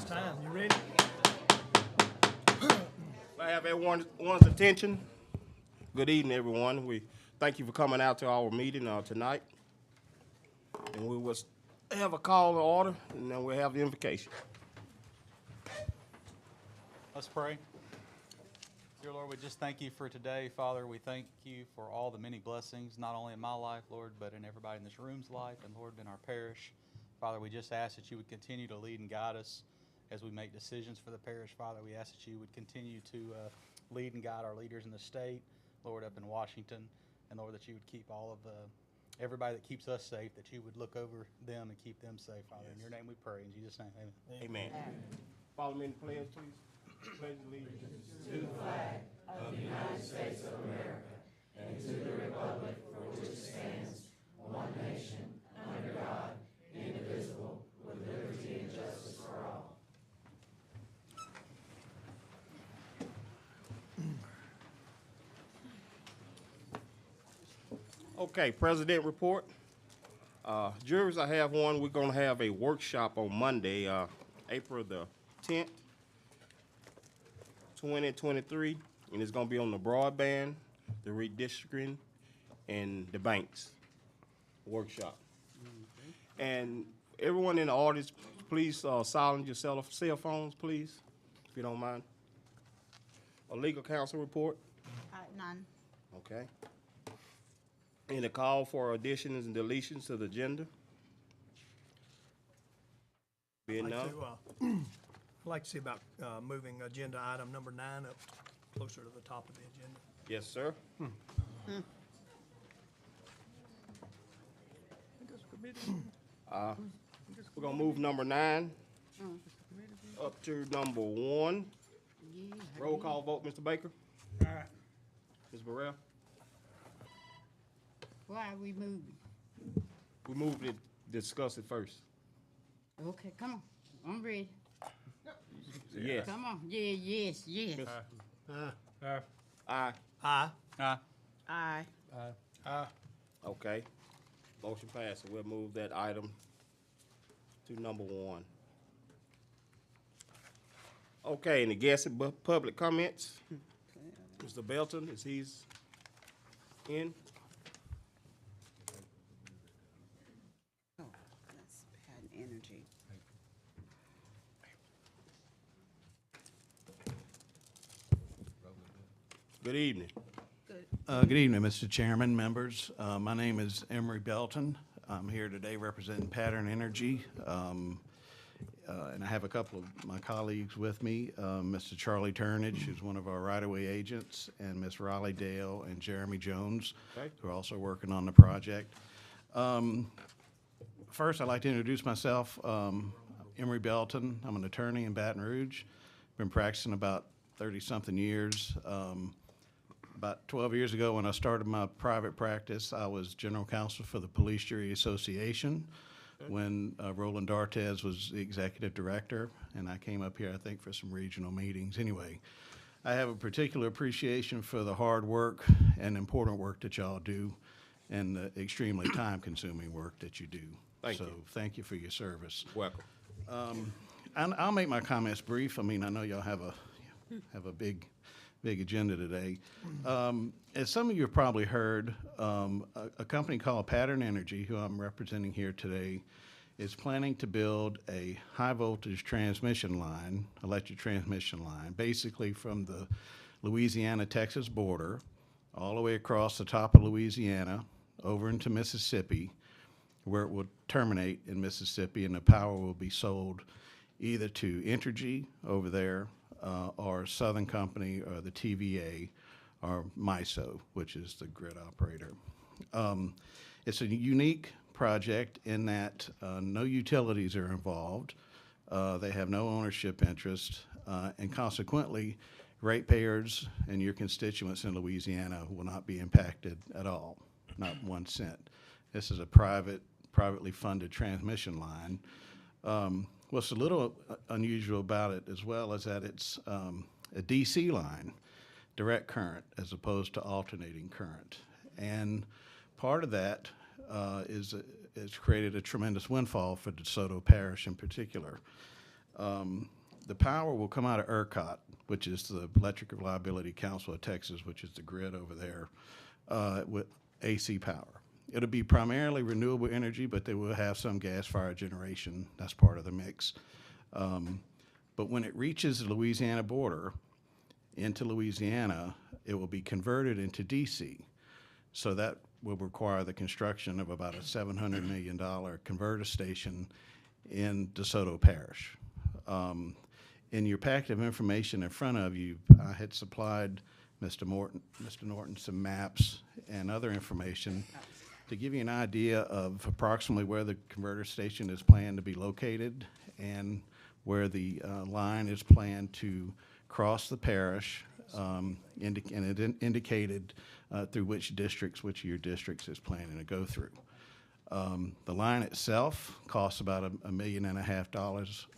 time. You ready? I have everyone's attention. Good evening, everyone. We thank you for coming out to our meeting tonight. And we will have a call to order, and then we'll have the invocation. Let's pray. Dear Lord, we just thank you for today, Father. We thank you for all the many blessings, not only in my life, Lord, but in everybody in this room's life, and Lord, in our parish. Father, we just ask that you would continue to lead and guide us as we make decisions for the parish. Father, we ask that you would continue to lead and guide our leaders in the state, Lord, up in Washington, and Lord, that you would keep all of everybody that keeps us safe, that you would look over them and keep them safe, Father. In your name we pray. In Jesus' name, amen. Amen. Follow me in the pledge, please. Pledge allegiance to the flag of the United States of America and to the republic for which it stands, one nation, under God, indivisible, with liberty and justice for all. Okay, President report. Jurors, I have one. We're going to have a workshop on Monday, April the 10th, 2023, and it's going to be on the broadband, the redistricting, and the banks workshop. And everyone in the audience, please silence your cell phones, please, if you don't mind. A legal counsel report? None. Okay. And a call for additions and deletions to the agenda? Being none? I'd like to see about moving agenda item number 9 up closer to the top of the agenda. Yes, sir. We're gonna move number 9 up to number 1. Roll call vote, Mr. Baker. All right. Ms. Burrell. Why are we moving? We moved it, discuss it first. Okay, come on. I'm ready. Yes. Come on. Yeah, yes, yes. Aye. Aye. Aye. Okay. Motion passed. We'll move that item to number 1. Okay, and the guest and public comments. Mr. Belton, is he's in? Oh, that's bad energy. Good evening. Good evening, Mr. Chairman, members. My name is Emery Belton. I'm here today representing Pattern Energy, and I have a couple of my colleagues with me, Mr. Charlie Turnage, who's one of our right-of-way agents, and Ms. Raleigh Dale and Jeremy Jones, Okay. who are also working on the project. First, I'd like to introduce myself. Emery Belton. I'm an attorney in Baton Rouge. Been practicing about 30-something years. About 12 years ago, when I started my private practice, I was general counsel for the Police Jury Association when Roland D'Artes was the executive director, and I came up here, I think, for some regional meetings. Anyway, I have a particular appreciation for the hard work and important work that y'all do and the extremely time-consuming work that you do. Thank you. Thank you for your service. Welcome. And I'll make my comments brief. I mean, I know y'all have a big agenda today. As some of you have probably heard, a company called Pattern Energy, who I'm representing here today, is planning to build a high-voltage transmission line, electric transmission line, basically from the Louisiana-Texas border all the way across the top of Louisiana over into Mississippi, where it will terminate in Mississippi, and the power will be sold either to Entergy over there, or Southern Company, or the TVA, or MISO, which is the grid operator. It's a unique project in that no utilities are involved. They have no ownership interest, and consequently, ratepayers and your constituents in Louisiana will not be impacted at all, not 1 cent. This is a privately funded transmission line. What's a little unusual about it as well is that it's a DC line, direct current, as opposed to alternating current. And part of that is it's created a tremendous windfall for DeSoto Parish in particular. The power will come out of ERCOT, which is the Electric Reliability Council of Texas, which is the grid over there, with AC power. It'll be primarily renewable energy, but they will have some gas-fired generation. That's part of the mix. But when it reaches the Louisiana border into Louisiana, it will be converted into DC. So that will require the construction of about a $700 million converter station in DeSoto Parish. In your packet of information in front of you, I had supplied Mr. Norton some maps and other information to give you an idea of approximately where the converter station is planned to be located and where the line is planned to cross the parish, and it indicated through which of your districts is planning to go through. The line itself costs about $1.5 million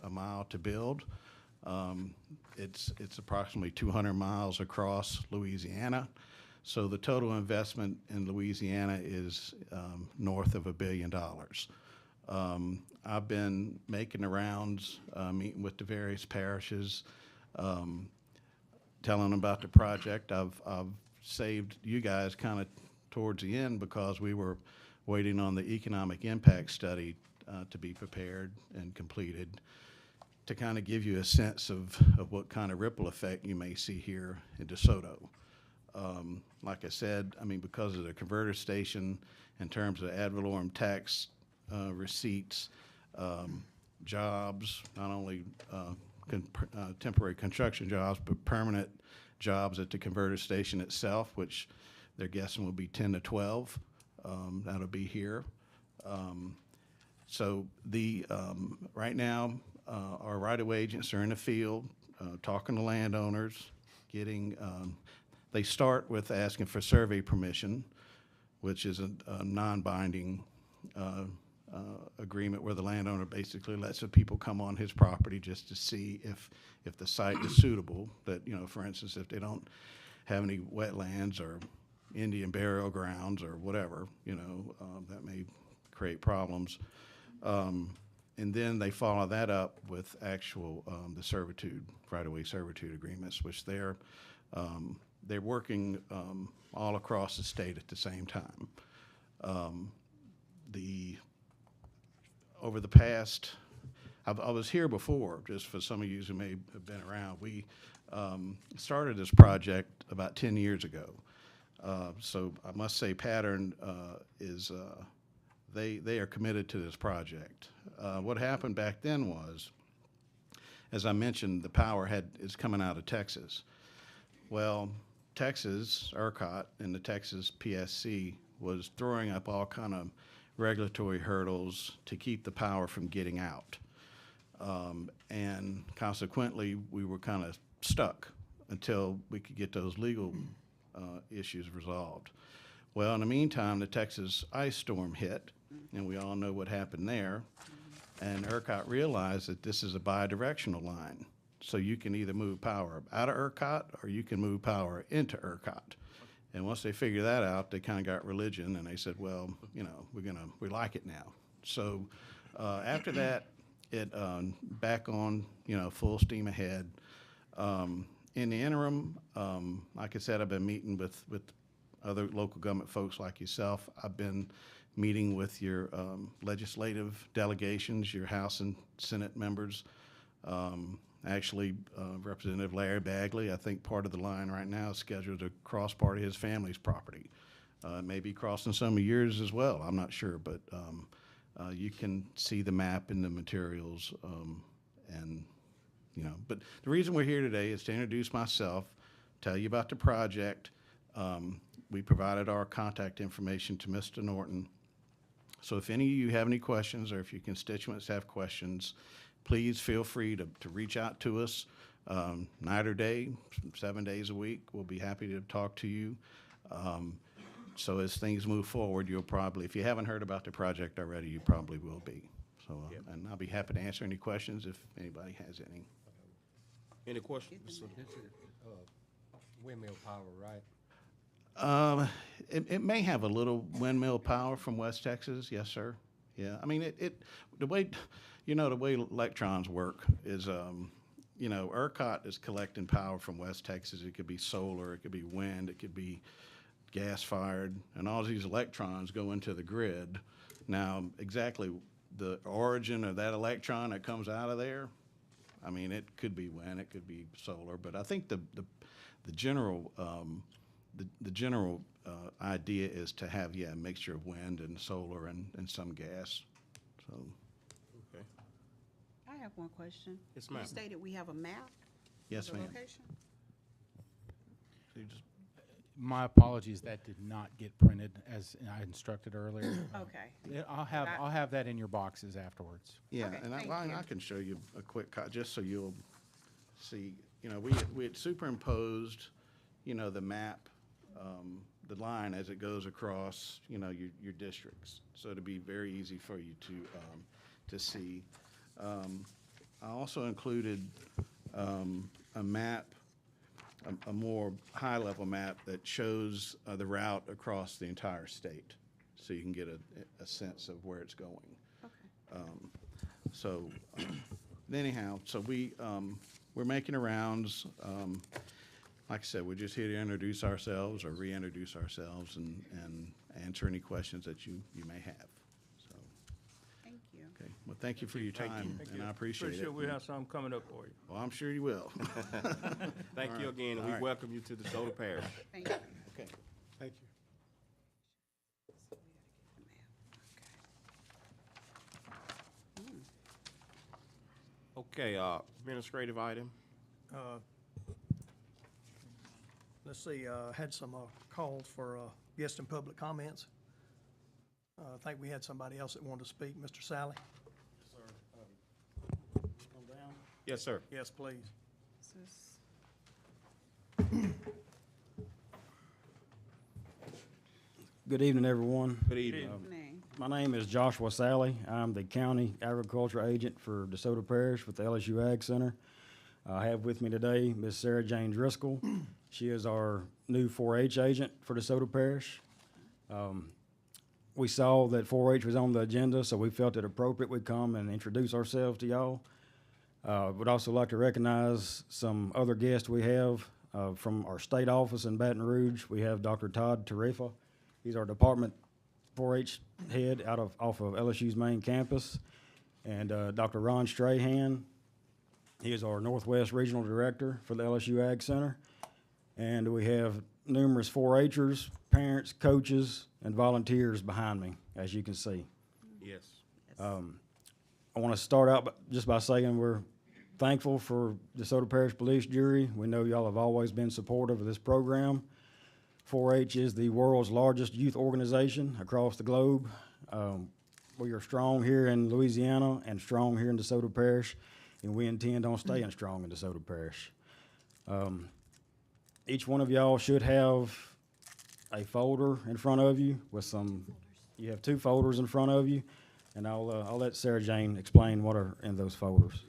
a mile to build. It's approximately 200 miles across Louisiana. So the total investment in Louisiana is north of $1 billion. I've been making the rounds, meeting with the various parishes, telling them about the project. I've saved you guys kind of towards the end because we were waiting on the economic impact study to be prepared and completed to kind of give you a sense of what kind of ripple effect you may see here in DeSoto. Like I said, I mean, because of the converter station, in terms of ad valorem tax receipts, jobs, not only temporary construction jobs, but permanent jobs at the converter station itself, which they're guessing will be 10 to 12. That'll be here. So right now, our right-of-way agents are in the field, talking to landowners, getting, they start with asking for survey permission, which is a non-binding agreement where the landowner basically lets the people come on his property just to see if the site is suitable. That, you know, for instance, if they don't have any wetlands or Indian burial grounds or whatever, you know, that may create problems. And then they follow that up with actual the servitude, right-of-way servitude agreements, which they're working all across the state at the same time. Over the past, I was here before, just for some of you who may have been around. We started this project about 10 years ago. So I must say Pattern is, they are committed to this project. What happened back then was, as I mentioned, the power is coming out of Texas. Well, Texas, ERCOT, and the Texas PSC was throwing up all kind of regulatory hurdles to keep the power from getting out. And consequently, we were kind of stuck until we could get those legal issues resolved. Well, in the meantime, the Texas ice storm hit, and we all know what happened there. And ERCOT realized that this is a bidirectional line. So you can either move power out of ERCOT or you can move power into ERCOT. And once they figured that out, they kind of got religion and they said, well, you know, we like it now. So after that, it back on, you know, full steam ahead. In the interim, like I said, I've been meeting with other local government folks like yourself. I've been meeting with your legislative delegations, your House and Senate members. Actually, Representative Larry Bagley, I think part of the line right now is scheduled to cross part of his family's property. Maybe crossing some of yours as well, I'm not sure, but you can see the map in the materials, and you know. But the reason we're here today is to introduce myself, tell you about the project. We provided our contact information to Mr. Norton. So if any of you have any questions or if your constituents have questions, please feel free to reach out to us night or day, 7 days a week. We'll be happy to talk to you. So as things move forward, you'll probably, if you haven't heard about the project already, you probably will be. So, and I'll be happy to answer any questions if anybody has any. Any questions? This is windmill power, right? It may have a little windmill power from West Texas, yes, sir. Yeah, I mean, the way, you know, the way electrons work is, you know, ERCOT is collecting power from West Texas. It could be solar, it could be wind, it could be gas-fired, and all these electrons go into the grid. Now, exactly the origin of that electron that comes out of there, I mean, it could be wind, it could be solar, but I think the general idea is to have, yeah, a mixture of wind and solar and some gas. So, Okay. I have one question. Yes, ma'am. You stated we have a map yes, of the ma'am. location? So you just- My apologies, that did not get printed as I instructed earlier. Okay. Yeah, I'll I- have that in your boxes afterwards. Yeah, Okay, and thank I you. can show you a quick just so you'll see, you know, we had superimposed, you know, the map, the line as it goes across, you know, your districts. So it'd be very easy for you to see. I also included a map, a more high-level map that shows the route across the entire state, so you can get a sense of where it's going. Okay. So anyhow, so we're making the rounds. Like I said, we're just here to introduce ourselves or reintroduce ourselves and answer any questions that you may have. So, Thank you. okay, well, thank you for your Thank you. time, Thank and I appreciate it. We'll have something coming up for you. Well, I'm sure you will. Thank you again, and we All right. welcome you to DeSoto Parish. Thank you. Okay. Thank you. Okay, administrative item. Let's see, had some calls for guest and public comments. I think we had somebody else that wanted to speak. Mr. Sally? Yes, sir. Yes, please. This is- Good evening, everyone. Good evening. Name. My name is Joshua Sally. I'm the county agriculture agent for DeSoto Parish with the LSU Ag Center. I have with me today Ms. Sarah Jane Driscoll. She is our new 4-H agent for DeSoto Parish. We saw that 4-H was on the agenda, so we felt it appropriate we'd come and introduce ourselves to y'all. Would also like to recognize some other guests we have from our state office in Baton Rouge. We have Dr. Todd Tarifa. He's our department 4-H head off of LSU's main campus. And Dr. Ron Strahan, he is our Northwest Regional Director for the LSU Ag Center. And we have numerous 4-Hers, parents, coaches, and volunteers behind me, as you can see. Yes. I want to start out just by saying we're thankful for DeSoto Parish Police Jury. We know y'all have always been supportive of this program. 4-H is the world's largest youth organization across the globe. We are strong here in Louisiana and strong here in DeSoto Parish, and we intend on staying strong in DeSoto Parish. Each one of y'all should have a folder in front of you with you have 2 folders in front of you, and I'll let Sarah Jane explain what are in those folders.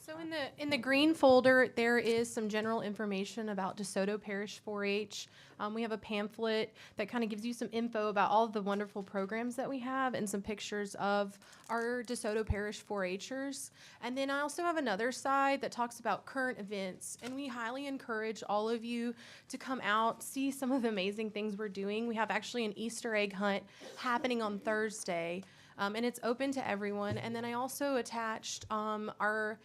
So in the green folder, there is some general information about DeSoto Parish 4-H. We have a pamphlet that kind of gives you some info about all of the wonderful programs that we have and some pictures of our DeSoto Parish 4-Hers. And then I also have another side that talks about current events, and we highly encourage all of you to come out, see some of the amazing things we're doing. We have actually an Easter egg hunt happening on Thursday, and it's open to everyone. And then I also attached our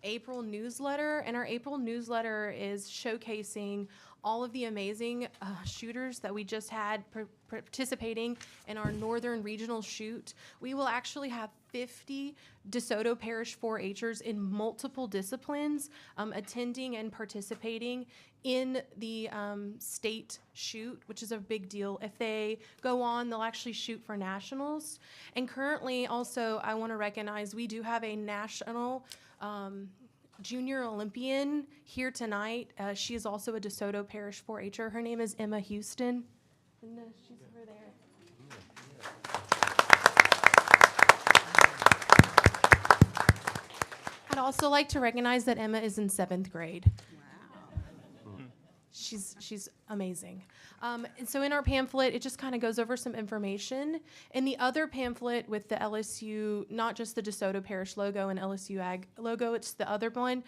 April newsletter, and our April newsletter is showcasing all of the amazing shooters that we just had participating in our Northern Regional Shoot. We will actually have 50 DeSoto Parish 4-Hers in multiple disciplines attending and participating in the state shoot, which is a big deal. If they go on, they'll actually shoot for nationals. And currently, also, I want to recognize we do have a national junior Olympian here tonight. She is also a DeSoto Parish 4-Her. Her name is Emma Houston. And she's over there. I'd also like to recognize that Emma is in 7th grade. Wow. she's amazing. And so in our pamphlet, it just kind of goes over some information. In the other pamphlet with the LSU, not just the DeSoto Parish logo and LSU Ag logo, it's the other one.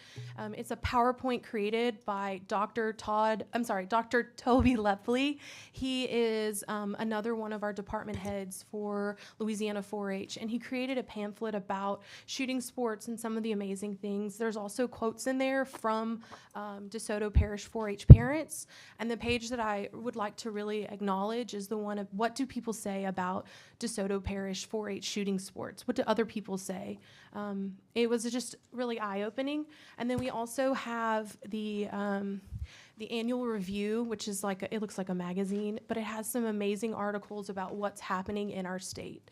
It's a PowerPoint created by Dr. Toby Lepley. He is another one of our department heads for Louisiana 4-H, and he created a pamphlet about shooting sports and some of the amazing things. There's also quotes in there from DeSoto Parish 4-H parents, and the page that I would like to really acknowledge is the one of what do people say about DeSoto Parish 4-H shooting sports? What do other people say? It was just really eye-opening. And then we also have the annual review, which is it looks like a magazine, but it has some amazing articles about what's happening in our state.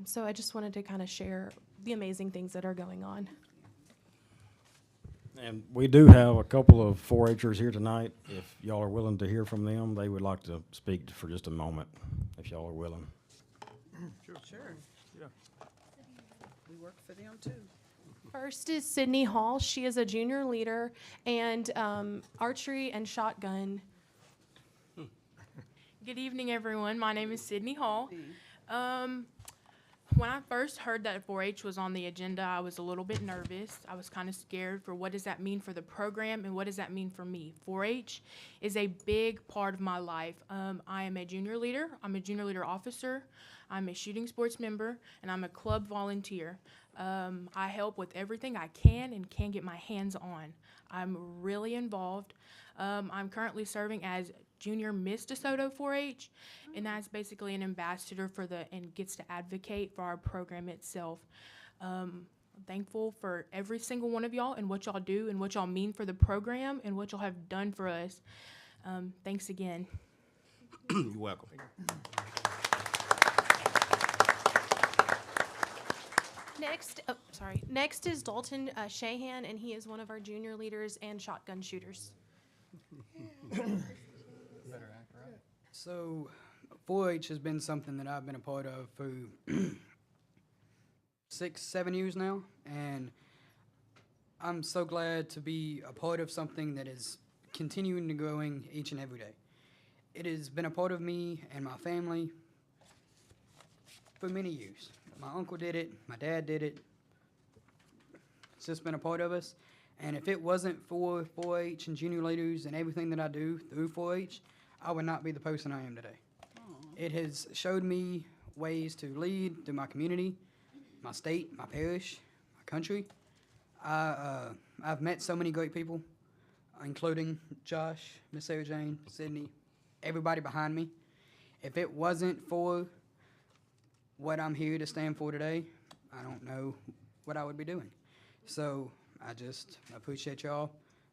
So I just wanted to kind of share the amazing things that are going on. And we do have a couple of 4-Hers here tonight. If y'all are willing to hear from them, they would like to speak for just a moment, if y'all are willing. Sure. Yeah. We work for them too. First is Sydney Hall. She is a junior leader and archery and shotgun. Good evening, everyone. My name is Sydney Hall. When I first heard that 4-H was on the agenda, I was a little bit nervous. I was kind of scared for what does that mean for the program and what does that mean for me. 4-H is a big part of my life. I am a junior leader. I'm a junior leader officer. I'm a shooting sports member, and I'm a club volunteer. I help with everything I can and can get my hands on. I'm really involved. I'm currently serving as Junior Miss DeSoto 4-H, and that's basically an ambassador and gets to advocate for our program itself. I'm thankful for every single one of y'all and what y'all do and what y'all mean for the program and what y'all have done for us. Thanks again. You're welcome. Next is Dalton Shahan, and he is one of our junior leaders and shotgun shooters. So, 4-H has been something that I've been a part of for 6-7 years now, and I'm so glad to be a part of something that is continuing to growing each and every day. It has been a part of me and my family for many years. My uncle did it, my dad did it. It's just been a part of us, and if it wasn't for 4-H and junior leaders and everything that I do through 4-H, I would not be the person I am today. It has showed me ways to lead through my community, my state, my parish, my country. I've met so many great people, including Josh, Miss Sarah Jane, Sydney, everybody behind me. If it wasn't for what I'm here to stand for today, I don't know what I would be doing. So I just appreciate y'all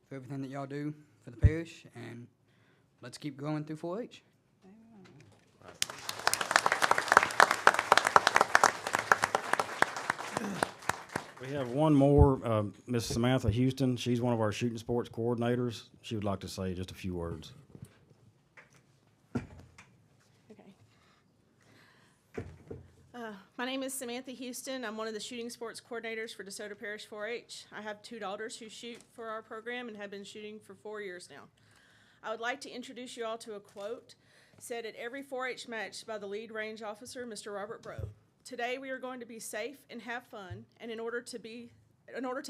for everything that y'all do for the parish, and let's keep going through 4-H. We have one more, Miss Samantha Houston. She's one of our shooting sports coordinators. She would like to say just a few words. My name is Samantha Houston. I'm one of the shooting sports coordinators for DeSoto Parish 4-H. I have 2 daughters who shoot for our program and have been shooting for 4 years now. I would like to introduce you all to a quote said at every 4-H match by the lead range officer, Mr. Robert Bro. Today we are going to be safe and have fun, and in order to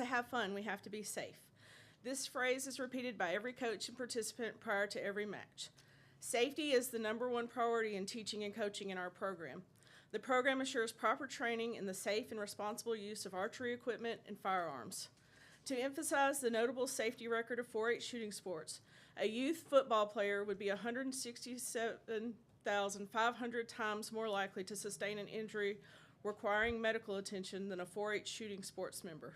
have fun, we have to be safe. This phrase is repeated by every coach and participant prior to every match. Safety is the #1 priority in teaching and coaching in our program. The program assures proper training in the safe and responsible use of archery equipment and firearms. To emphasize the notable safety record of 4-H shooting sports, a youth football player would be 167,500 times more likely to sustain an injury requiring medical attention than a 4-H shooting sports member.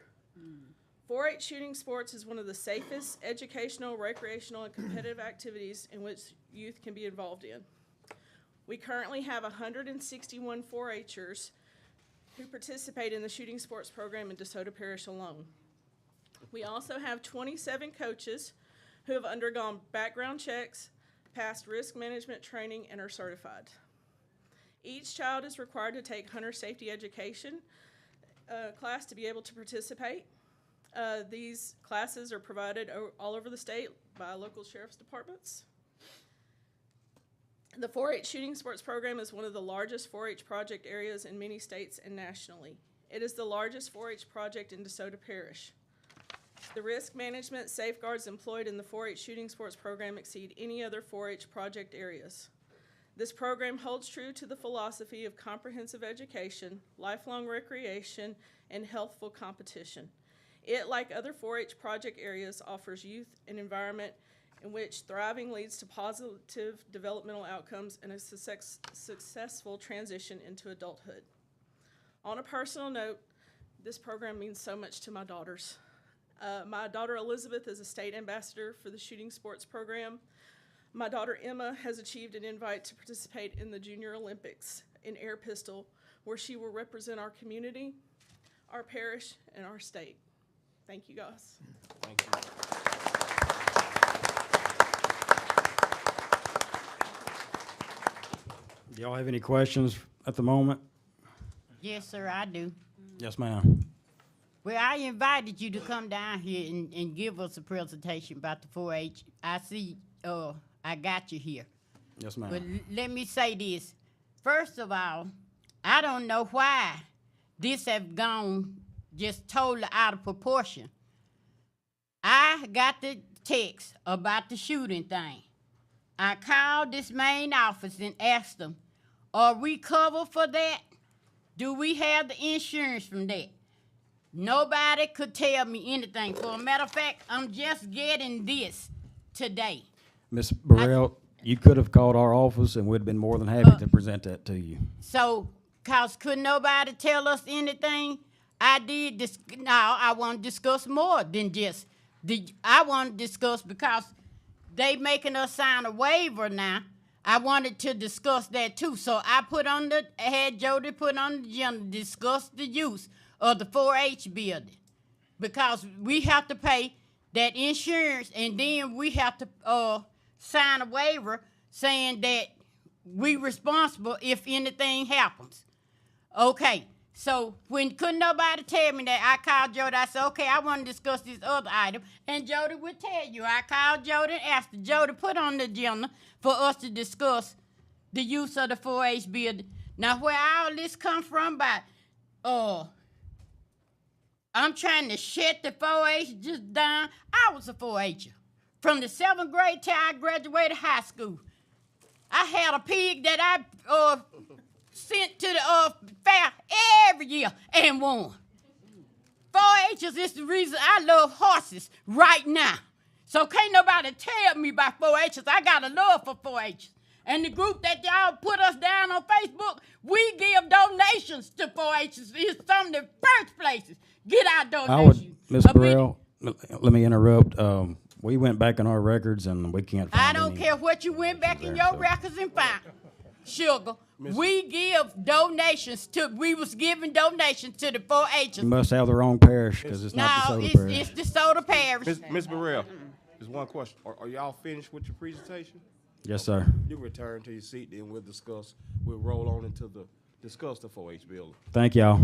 4-H shooting sports is one of the safest educational, recreational, and competitive activities in which youth can be involved in. We currently have 161 4-Hers who participate in the shooting sports program in DeSoto Parish alone. We also have 27 coaches who have undergone background checks, passed risk management training, and are certified. Each child is required to take hunter safety education class to be able to participate. These classes are provided all over the state by local sheriff's departments. The 4-H shooting sports program is one of the largest 4-H project areas in many states and nationally. It is the largest 4-H project in DeSoto Parish. The risk management safeguards employed in the 4-H shooting sports program exceed any other 4-H project areas. This program holds true to the philosophy of comprehensive education, lifelong recreation, and healthful competition. It, like other 4-H project areas, offers youth an environment in which thriving leads to positive developmental outcomes and a successful transition into adulthood. On a personal note, this program means so much to my daughters. My daughter Elizabeth is a state ambassador for the shooting sports program. My daughter Emma has achieved an invite to participate in the Junior Olympics in air pistol, where she will represent our community, our parish, and our state. Thank you, guys. Thank you. Do y'all have any questions at the moment? Yes, sir, I do. Yes, ma'am. Well, I invited you to come down here and give us a presentation about the 4-H. I see, I got you here. Yes, ma'am. But let me say this. First of all, I don't know why this have gone just totally out of proportion. I got the text about the shooting thing. I called this main office and asked them, are we covered for that? Do we have the insurance from that? Nobody could tell me anything. For a matter of fact, I'm just getting this today. Ms. Burrell, you could have called our office and we'd have been more than happy to present that to you. So, cause could nobody tell us anything? I did this. Now I want to discuss more than just I want to discuss because they making us sign a waiver now. I wanted to discuss that too. So I had Jody put on the agenda to discuss the use of the 4-H building because we have to pay that insurance and then we have to sign a waiver saying that we responsible if anything happens. Okay, so when couldn't nobody tell me that, I called Jody. I said, okay, I want to discuss this other item. And Jody would tell you. I called Jody and asked Jody put on the agenda for us to discuss the use of the 4-H building. Now, where all this come from by, I'm trying to shut the 4-H just down. I was a 4-H'er. From the 7th grade till I graduated high school. I had a pig that I sent to the fair every year and won. 4-H's is the reason I love horses right now. So can't nobody tell me about 4-H's. I got a love for 4-H's. And the group that y'all put us down on Facebook, we give donations to 4-H's. It's some of the first places. Get our donations. Ms. Burrell, let me interrupt. We went back in our records and we can't find I don't care what you went back in your records and found. Sugar, we give donations we was giving donations to the 4-H's. You must have the wrong parish because it's not DeSoto Parish. It's DeSoto Parish. Ms. Burrell, there's one question. Are y'all finished with your presentation? Yes, sir. You return to your seat, then we'll roll on into discuss the 4-H building. Thank y'all.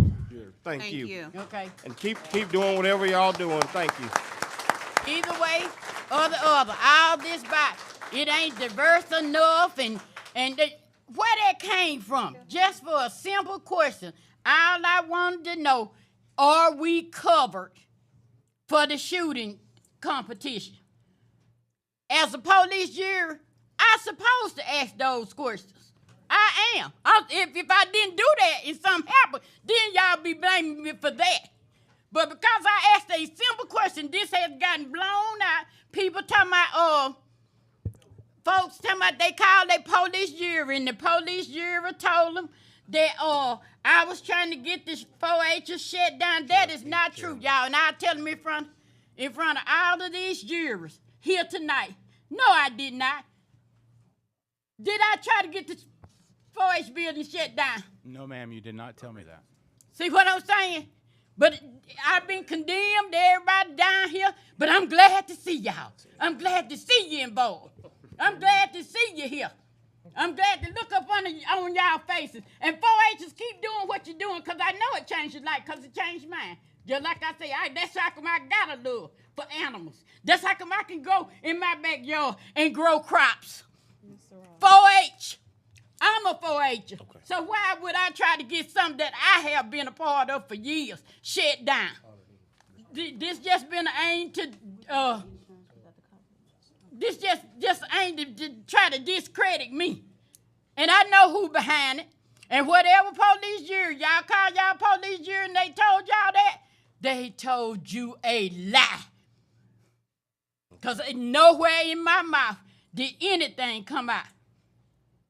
Thank you. Okay. And keep doing whatever y'all doing. Thank you. Either way or the other, all this by it ain't diverse enough and where that came from. Just for a simple question, all I wanted to know, are we covered for the shooting competition? As a police jury, I'm supposed to ask those questions. I am. If I didn't do that and something happened, then y'all be blaming me for that. But because I asked a simple question, this has gotten blown out. People talking about, folks talking about they called their police jury, and the police jury told them that I was trying to get this 4-H shut down. That is not true, y'all. And I'll tell them in front of all of these jurors here tonight. No, I did not. Did I try to get this 4-H building shut down? No, ma'am, you did not tell me that. See what I'm saying? But I've been condemned, everybody down here, but I'm glad to see y'all. I'm glad to see you involved. I'm glad to see you here. I'm glad to look up on y'all faces. And 4-H's keep doing what you're doing because I know it changed your life because it changed mine. Just like I say, that's how come I got a love for animals. That's how come I can go in my backyard and grow crops. 4-H. I'm a 4-H'er. Okay. So why would I try to get something that I have been a part of for years shut down? This just been an aim to, this just aimed to try to discredit me. And I know who behind it. And whatever police jury, y'all call y'all police jury and they told y'all that, they told you a lie. Because nowhere in my mouth did anything come out.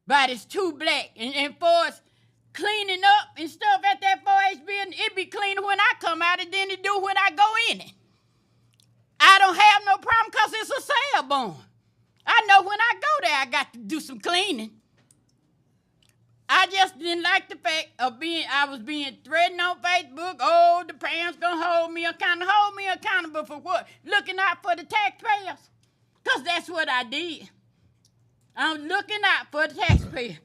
But it's too black. And for us cleaning up and stuff at that 4-H building, it be cleaner when I come out than it do when I go in it. I don't have no problem because it's a sale barn. I know when I go there, I got to do some cleaning. I just didn't like the fact of I was being threatened on Facebook. Oh, the parents gonna hold me accountable. Hold me accountable for what? Looking out for the taxpayers. Because that's what I did. I'm looking out for the taxpayer.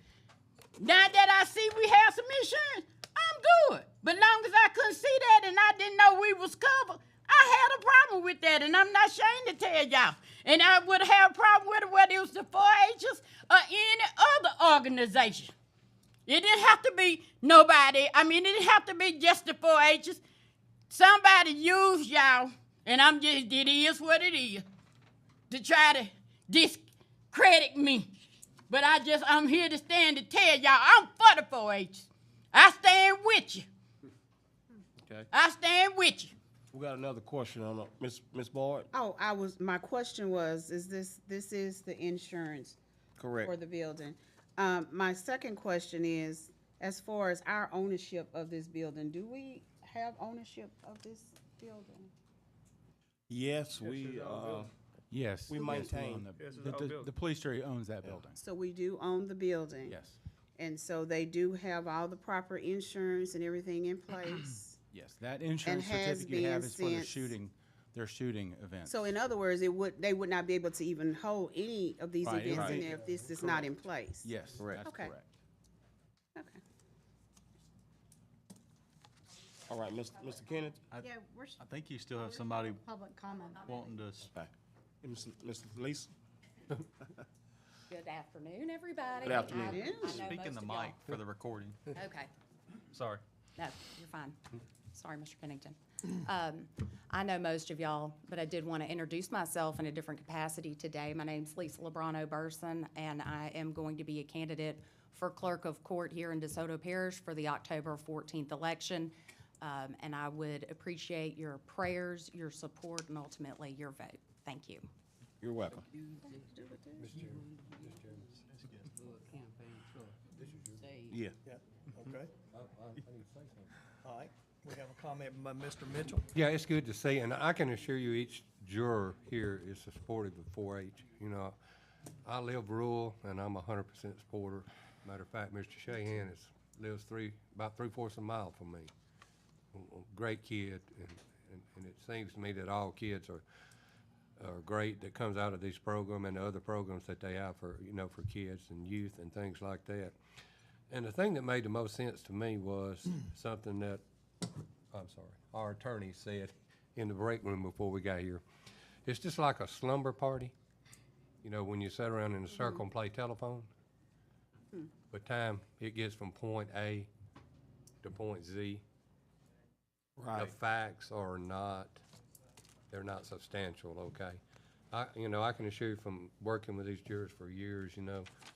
Now that I see we have some insurance, I'm good. But long as I couldn't see that and I didn't know we was covered, I had a problem with that, and I'm not ashamed to tell y'all. And I would have a problem with it whether it was the 4-H's or any other organization. It didn't have to be nobody. I mean, it didn't have to be just the 4-H's. Somebody used y'all, and it is what it is, to try to discredit me. But I'm here to stand to tell y'all I'm for the 4-H's. I stand with you. Okay. I stand with you. We got another question on Miss Boyd. Oh, my question was, this is the insurance Correct. for the building. My second question is, as far as our ownership of this building, do we have ownership of this building? Yes, we Yes. We yes, maintain. own the police jury owns that building. So we do own the building? Yes. And so they do have all the proper insurance and everything in place? Yes, that insurance has certificate you have been is for the since- their shooting events. So in other words, they would not be able to even hold any of these Right, events in right. there if this is not in place? Yes, Correct. that's Okay. correct. Okay. All right, Mr. Kenneth. I think you still have somebody Public comment. wanting to. And Mr. Lisa. Good afternoon, everybody. Good afternoon. I know Speak in most the of y'all- mic for the recording. Okay, Sorry. no, you're fine. Sorry, Mr. Pennington. I know most of y'all, but I did want to introduce myself in a different capacity today. My name's Lisa Lebrano Burson, and I am going to be a candidate for Clerk of Court here in DeSoto Parish for the October 14th election. And I would appreciate your prayers, your support, and ultimately your vote. Thank you. You're welcome. Yeah. Okay. All right, we have a comment by Mr. Mitchell. Yeah, it's good to see, and I can assure you each juror here is supportive of 4-H. You know, I live rural, and I'm 100% supporter. Matter of fact, Mr. Shahan lives about 3/4 of a mile from me. Great kid, and it seems to me that all kids are great that comes out of this program and the other programs that they have for kids and youth and things like that. And the thing that made the most sense to me was something that our attorney said in the break room before we got here. It's just like a slumber party, when you sit around in a circle and play telephone. By the time it gets from point A to point Z, the facts are they're not substantial, okay? I can assure you from working with these jurors for years,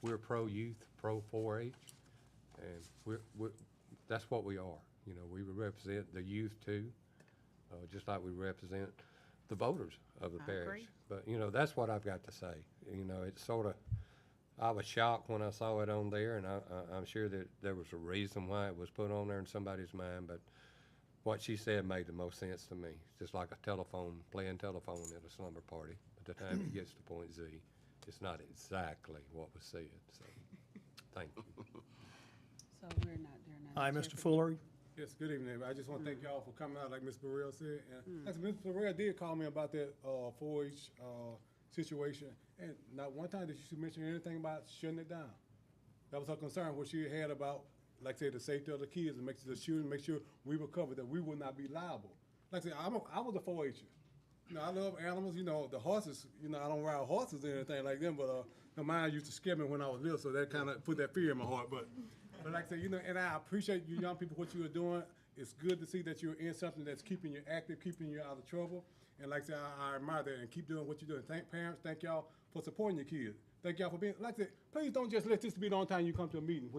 we're pro-youth, pro-4-H, and that's what we are. We represent the youth too, just like we represent the voters of the parish. But, that's what I've got to say. It's I was shocked when I saw it on there, and I'm sure that there was a reason why it was put on there in somebody's mind, but what she said made the most sense to me. It's just like playing telephone at a slumber party. By the time it gets to point Z, it's not exactly what was said, so, thank you. So they're not. Hi, Mr. Fuller. Yes, good evening. I just want to thank y'all for coming out, like Ms. Burrell said. And as Ms. Burrell did call me about that 4-H situation, and not one time did she mention anything about shutting it down. That was her concern, what she had about, like I said, the safety of the kids and make sure we were covered, that we will not be liable. like I said, I was a 4-H'er. You know, I love animals. You know, the horses. You know, I don't ride horses or anything like them, but mine used to scare me when I was little, so that kind of put that fear in my heart. But like I said, you know, and I appreciate you young people what you are doing. It's good to see that you're in something that's keeping you active, keeping you out of trouble. And like I said, I admire that and keep doing what you're doing. Thank parents, thank y'all for supporting your kids. Thank y'all for being, like I said, please don't just let this be the only time you come to a meeting.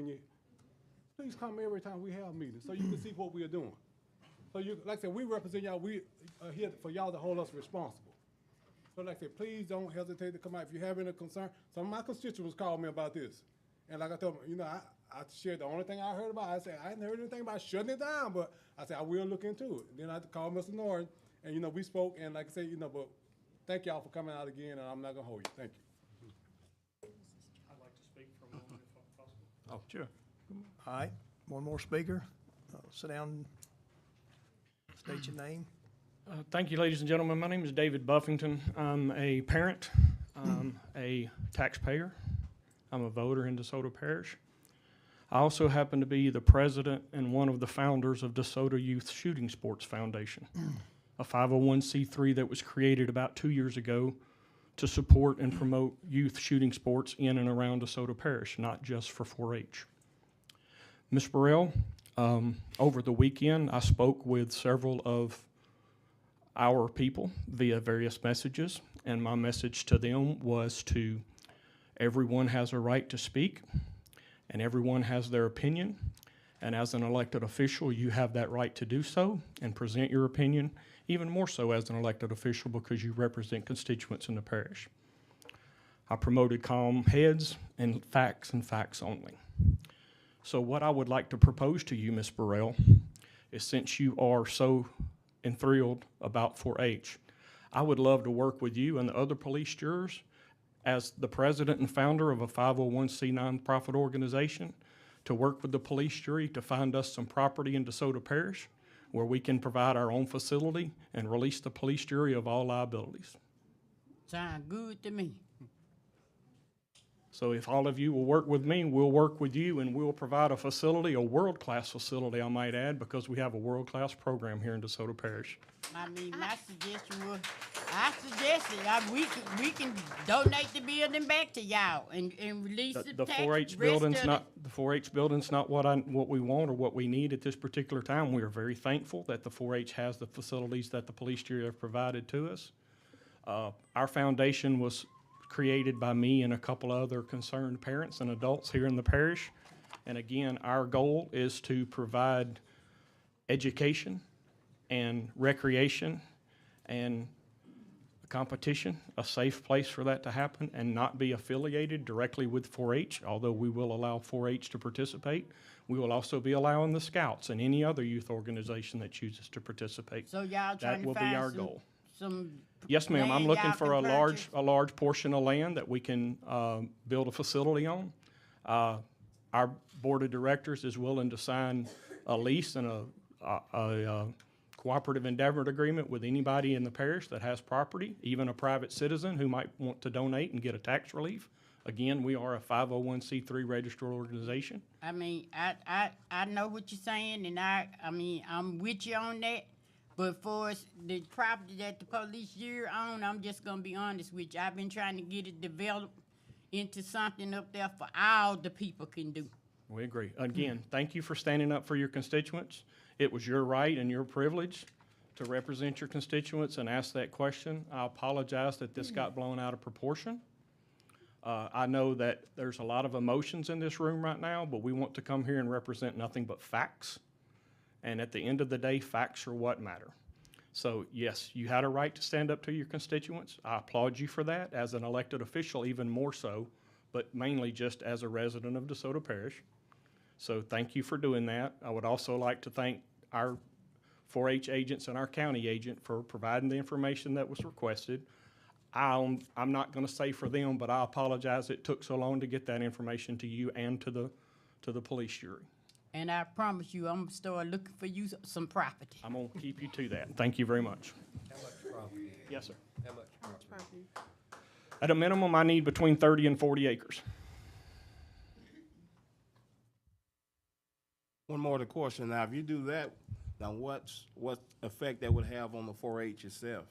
Please come every time we have meetings so you can see what we are doing. So you, like I said, we represent y'all, we are here for y'all to hold us responsible. So like I said, please don't hesitate to come out. If you have any concern, some of my constituents called me about this. And like I told them, you know, I shared the only thing I heard about. I said, I hadn't heard anything about shutting it down, but I said, I will look into it. Then I called Mr. Norton, and, you know, we spoke, and like I said, you know, but thank y'all for coming out again, and I'm not going to hold you. Thank you. I'd like to speak for a moment if possible. Oh, sure. All right, one more speaker. Sit down, state your name. Thank you, ladies and gentlemen. My name is David Buffington. I'm a parent, I'm a taxpayer, I'm a voter in DeSoto Parish. I also happen to be the president and one of the founders of DeSoto Youth Shooting Sports Foundation, a 501c3 that was created about 2 years ago to support and promote youth shooting sports in and around DeSoto Parish, not just for 4-H. Ms. Burrell, over the weekend, I spoke with several of our people via various messages, and my message to them was to everyone has a right to speak, and everyone has their opinion, and as an elected official, you have that right to do so and present your opinion, even more so as an elected official because you represent constituents in the parish. I promoted calm heads and facts only. So what I would like to propose to you, Ms. Burrell, is since you are so enthralled about 4-H, I would love to work with you and the other police jurors as the president and founder of a 501c nonprofit organization to work with the police jury to find us some property in DeSoto Parish where we can provide our own facility and release the police jury of all liabilities. Sound good to me. So if all of you will work with me, we'll work with you, and we'll provide a facility, a world-class facility, I might add, because we have a world-class program here in DeSoto Parish. I mean, my suggestion was, I suggested we can donate the building back to y'all and release The tax 4-H rest building's of not, the 4-H building's not what we want or what we need at this particular time. We are very thankful that the 4-H has the facilities that the police jury have provided to us. Our foundation was created by me and a couple other concerned parents and adults here in the parish. And again, our goal is to provide education and recreation and competition, a safe place for that to happen, and not be affiliated directly with 4-H, although we will allow 4-H to participate. We will also be allowing the Scouts and any other youth organization that chooses to participate. So y'all trying That to will be find our goal. some Yes, ma'am. I'm land looking y'all for can purchase? a large portion of land that we can build a facility on. Our board of directors is willing to sign a lease and a cooperative endeavor agreement with anybody in the parish that has property, even a private citizen who might want to donate and get a tax relief. Again, we are a 501c3 registered organization. I mean, I know what you're saying, and I mean, I'm with you on that. But for the property that the police jury own, I'm just gonna be honest with you. I've been trying to get it developed into something up there for all the people can do. We agree. Again, thank you for standing up for your constituents. It was your right and your privilege to represent your constituents and ask that question. I apologize that this got blown out of proportion. I know that there's a lot of emotions in this room right now, but we want to come here and represent nothing but facts. And at the end of the day, facts are what matter. So yes, you had a right to stand up to your constituents. I applaud you for that as an elected official, even more so, but mainly just as a resident of DeSoto Parish. So thank you for doing that. I would also like to thank our 4-H agents and our county agent for providing the information that was requested. I'm not gonna say for them, but I apologize it took so long to get that information to you and to the police jury. And I promise you, I'm gonna start looking for you some property. I'm gonna keep you to that. Thank you very much. How much property? Yes, sir. How much property? At a minimum, I need between 30 and 40 acres. One more to question. Now, if you do that, Now, what effect that would have on the 4-H itself?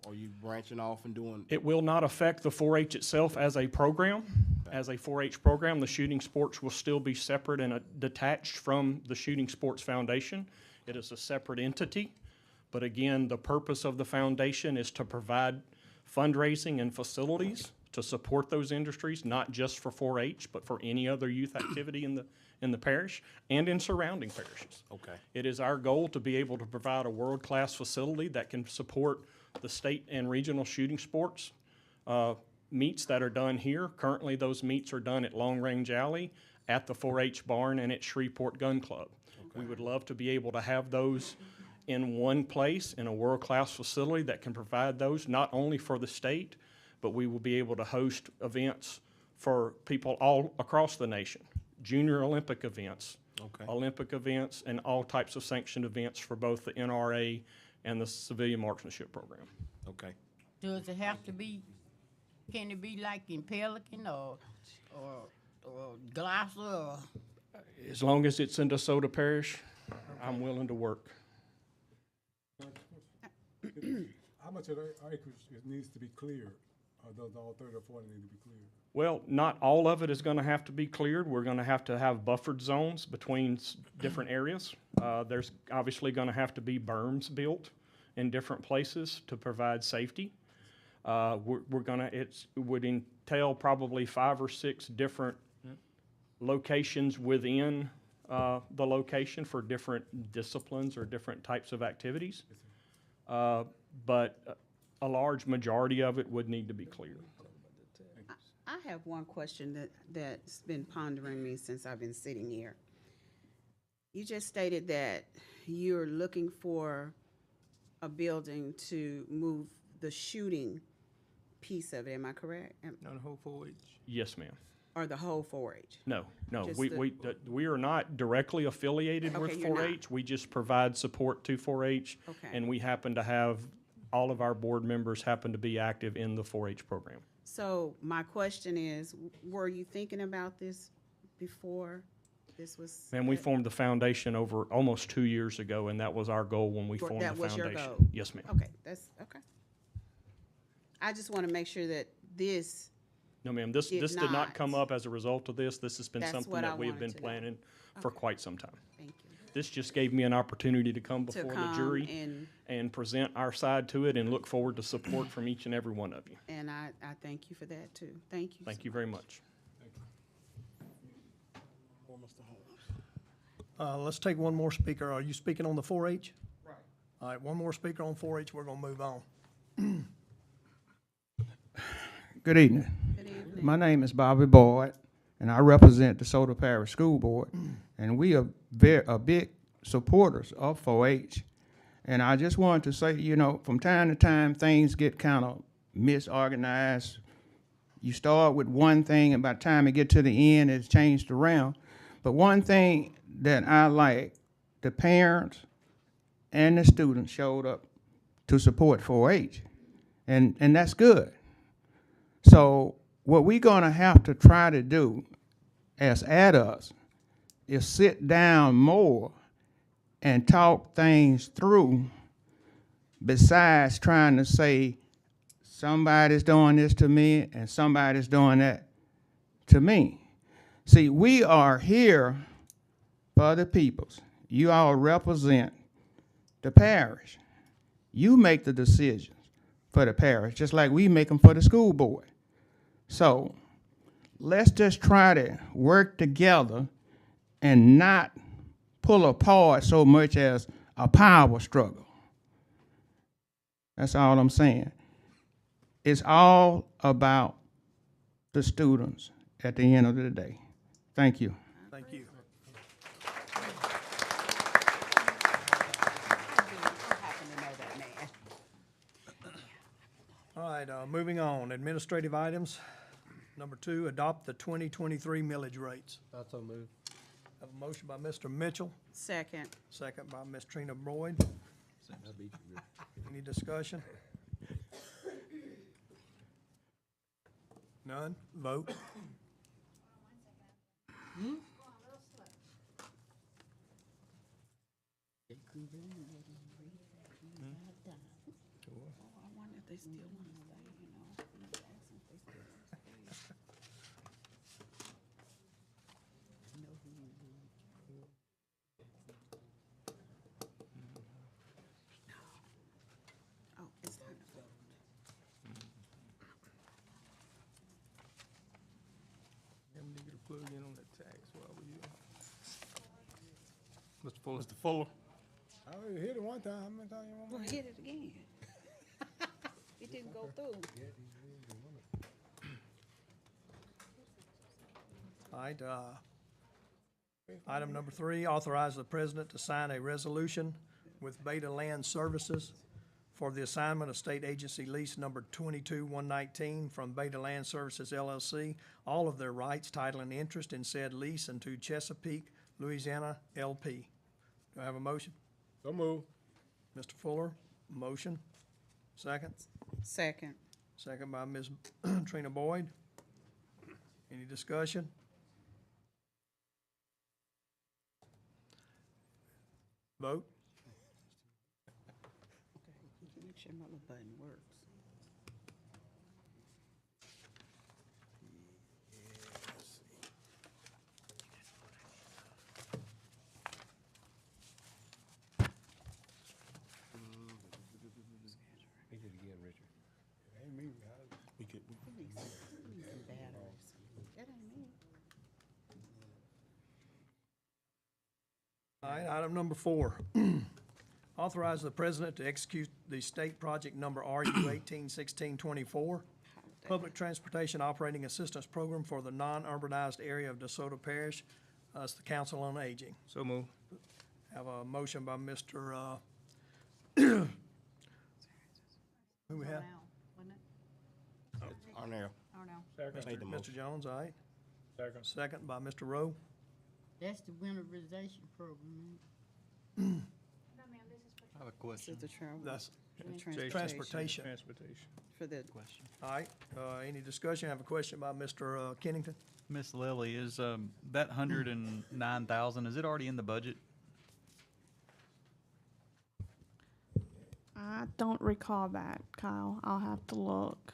Are you branching off and doing? It will not affect the 4-H itself as a program. As a 4-H program, the shooting sports will still be separate and detached from the Shooting Sports Foundation. It is a separate entity. But again, the purpose of the foundation is to provide fundraising and facilities to support those industries, not just for 4-H, but for any other youth activity in the parish and in surrounding parishes. Okay. It is our goal to be able to provide a world-class facility that can support the state and regional shooting sports meets that are done here. Currently, those meets are done at Long Range Alley, at the 4-H barn, and at Shreveport Gun Club. Okay. We would love to be able to have those in one place, in a world-class facility that can provide those, not only for the state, but we will be able to host events for people all across the nation. Junior Olympic events, okay. Olympic events, and all types of sanctioned events for both the NRA and the civilian marksmanship program. Okay. Does it have to be, can it be like in Pelican or Gloucester or? As long as it's in DeSoto Parish, I'm willing to work. How much of the acreage needs to be cleared? Or does all 30 or 40 need to be cleared? Well, not all of it is going to have to be cleared. We're going to have buffered zones between different areas. There's obviously going to have to be berms built in different places to provide safety. It would entail probably 5 or 6 different locations within the location for different disciplines or different types of activities. But a large majority of it would need to be cleared. I have one question that's been pondering me since I've been sitting here. You just stated that you're looking for a building to move the shooting piece of it. Am I correct? No, the whole 4-H? Yes, ma'am. Or the whole 4-H? No. Just We are not directly affiliated with 4-H. We just provide support to 4-H. Okay. And we happen to have, all of our board members happen to be active in the 4-H program. So my question is, were you thinking about this before this was? And we formed the foundation over almost 2 years ago, and that was our goal when we formed the That was foundation. your goal? Yes, ma'am. Okay, that's, okay. I just want to make sure that this. No, ma'am, this did not come up as a result of this. This has been That's something what I that we have been wanted to know. planning for quite some time. Thank you. This just gave me an opportunity to come before the come jury and present our side to it and look forward to support from each and every one of you. And I thank you for that too. Thank you. Thank you very much. Let's take one more speaker. Are you speaking on the 4-H? Right. All right, one more speaker on 4-H. We're going to move on. Good evening. Good evening. My name is Bobby Boyd, and I represent the DeSoto Parish School Board. And we are big supporters of 4-H. And I just wanted to say, you know, from time to time, things get kind of misorganized. You start with one thing, and by the time it get to the end, it's changed around. But one thing that I like, the parents and the students showed up to support 4-H. And that's good. So what we're going to have to try to do as adults is sit down more and talk things through besides trying to say somebody's doing this to me and somebody's doing that to me. See, we are here for the peoples. You all represent the parish. You make the decisions for the parish, just like we make them for the school board. So let's just try to work together and not pull apart so much as a power struggle. That's all I'm saying. It's all about the students at the end of the day. Thank you. Thank you. All right, moving on. Administrative items. Number 2, adopt the 2023 millage rates. I so move. Have a motion by Mr. Mitchell, Second. second by Ms. Trina Boyd. Any discussion? None? Vote. I wonder if they still want to stay, you know. I'm gonna ask them if they still want to stay. Oh, it's time to vote. Them nigga to plug in on that tax while we here. Mr. Fuller. Mr. Fuller. I already hit it one time. How many times you want Well, me? hit it again. It didn't go through. All right, item number 3, authorize the president to sign a resolution with Beta Land Services for the assignment of state agency lease number 22119 from Beta Land Services LLC, all of their rights, title, and interest in said lease, and to Chesapeake, Louisiana LP. Do I have a motion? So move. Mr. Fuller, motion. Second? Second. Second by Ms. Trina Boyd. Any discussion? Vote? Okay, make sure my little button works. Hit it again, Richard. Ain't me. We could, We need some batteries. That ain't me. All right, item number 4. Authorize the president to execute the state project number RU 181624, Public Transportation Operating Assistance Program for the non-urbanized area of DeSoto Parish. It's the Council on Aging. so move. Have a motion by Mr. Who we have? Arnell. Made the Mr. motion. Jones, all right. Second by Mr. Rowe. That's the winterization program. I have a question. This is the travel. That's Transportation. transportation. For the, All right, any discussion? I have a question by Mr. Kennington. Miss Lily, is that 109,000, is it already in the budget? I don't recall that, Kyle. I'll have to look.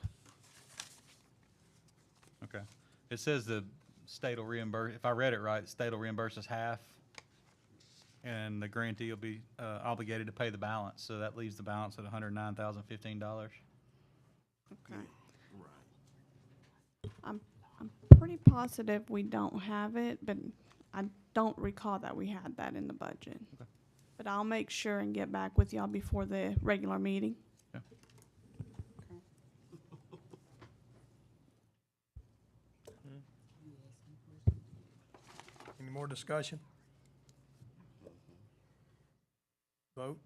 Okay. It says the state will reimburse, if I read it right, the state will reimburse us half, and the grantee will be obligated to pay the balance, so that leaves the balance at $109,015. Okay. I'm pretty positive we don't have it, but I don't recall that we had that in the budget. Okay. But I'll make sure and get back with y'all before the regular meeting. Any more discussion? Vote.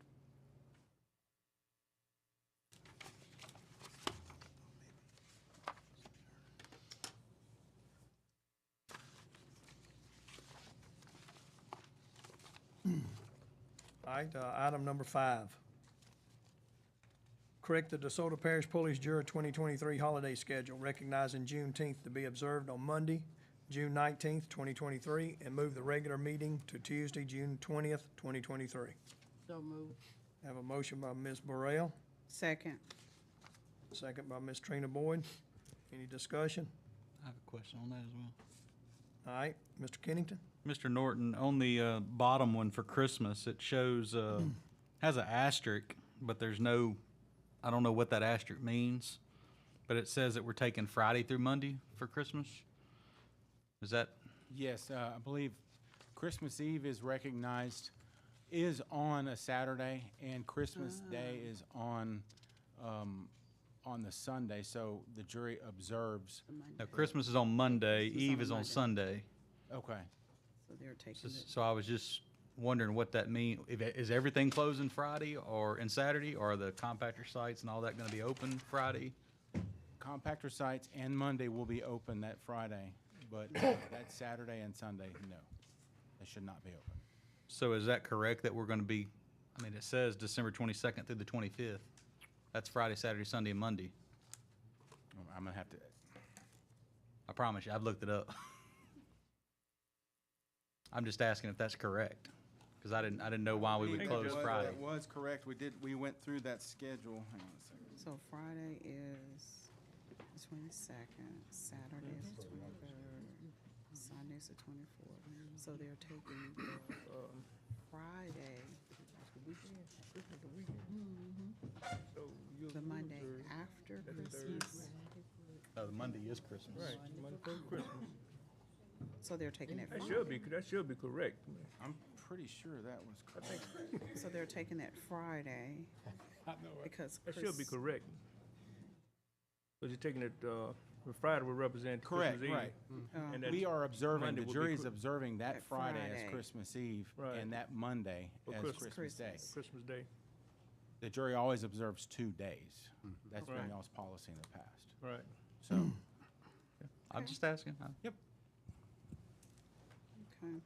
All right, item number 5. Correct the DeSoto Parish Police Juror 2023 holiday schedule, recognizing Juneteenth to be observed on Monday, June 19th, 2023, and move the regular meeting to Tuesday, June 20th, 2023. So move. Have a motion by Ms. Burrell, second. second by Ms. Trina Boyd. Any discussion? I have a question on that as well. All right, Mr. Kennington? Mr. Norton, on the bottom one for Christmas, it shows, has an asterisk, but there's no, I don't know what that asterisk means, but it says that we're taking Friday through Monday for Christmas. Is that? Yes, I believe Christmas Eve is recognized, is on a Saturday, and Christmas Day is on the Sunday, so the jury observes. No, Christmas is on Monday, Eve is on Sunday. Okay. So they're taking it. So I was just wondering what that means. Is everything closing Friday and Saturday, or are the compactor sites and all that gonna be open Friday? Compactor sites and Monday will be open that Friday, but that Saturday and Sunday, no. They should not be open. So is that correct that we're gonna be, I mean, it says December 22nd through the 25th. That's Friday, Saturday, Sunday, and Monday. I'm gonna have to, I promise you, I've looked it up. I'm just asking if that's correct. Because I didn't know why we would close Friday. That was correct. We went through that schedule. Hang on a second. So Friday is the 22nd, Saturday is the 23rd, Sunday's the 24th. So they're taking the Friday, the Monday after Christmas. No, the Monday is Christmas. Right, Monday before Christmas. So they're taking it That Friday. should be correct. I'm pretty sure that was correct. So they're taking that Friday because That should be Chris- correct. Because you're taking it, Friday will represent Correct, Christmas Eve. right. And that We are observing, Monday the will be jury's Chri- observing that That Friday as Friday. Christmas Eve Right. and that Monday For as Christmas. Christmas Day. Christmas Day. The jury always observes 2 days. That's been Right. y'all's policy in the past. Right. So, I'm just asking. yep. Okay.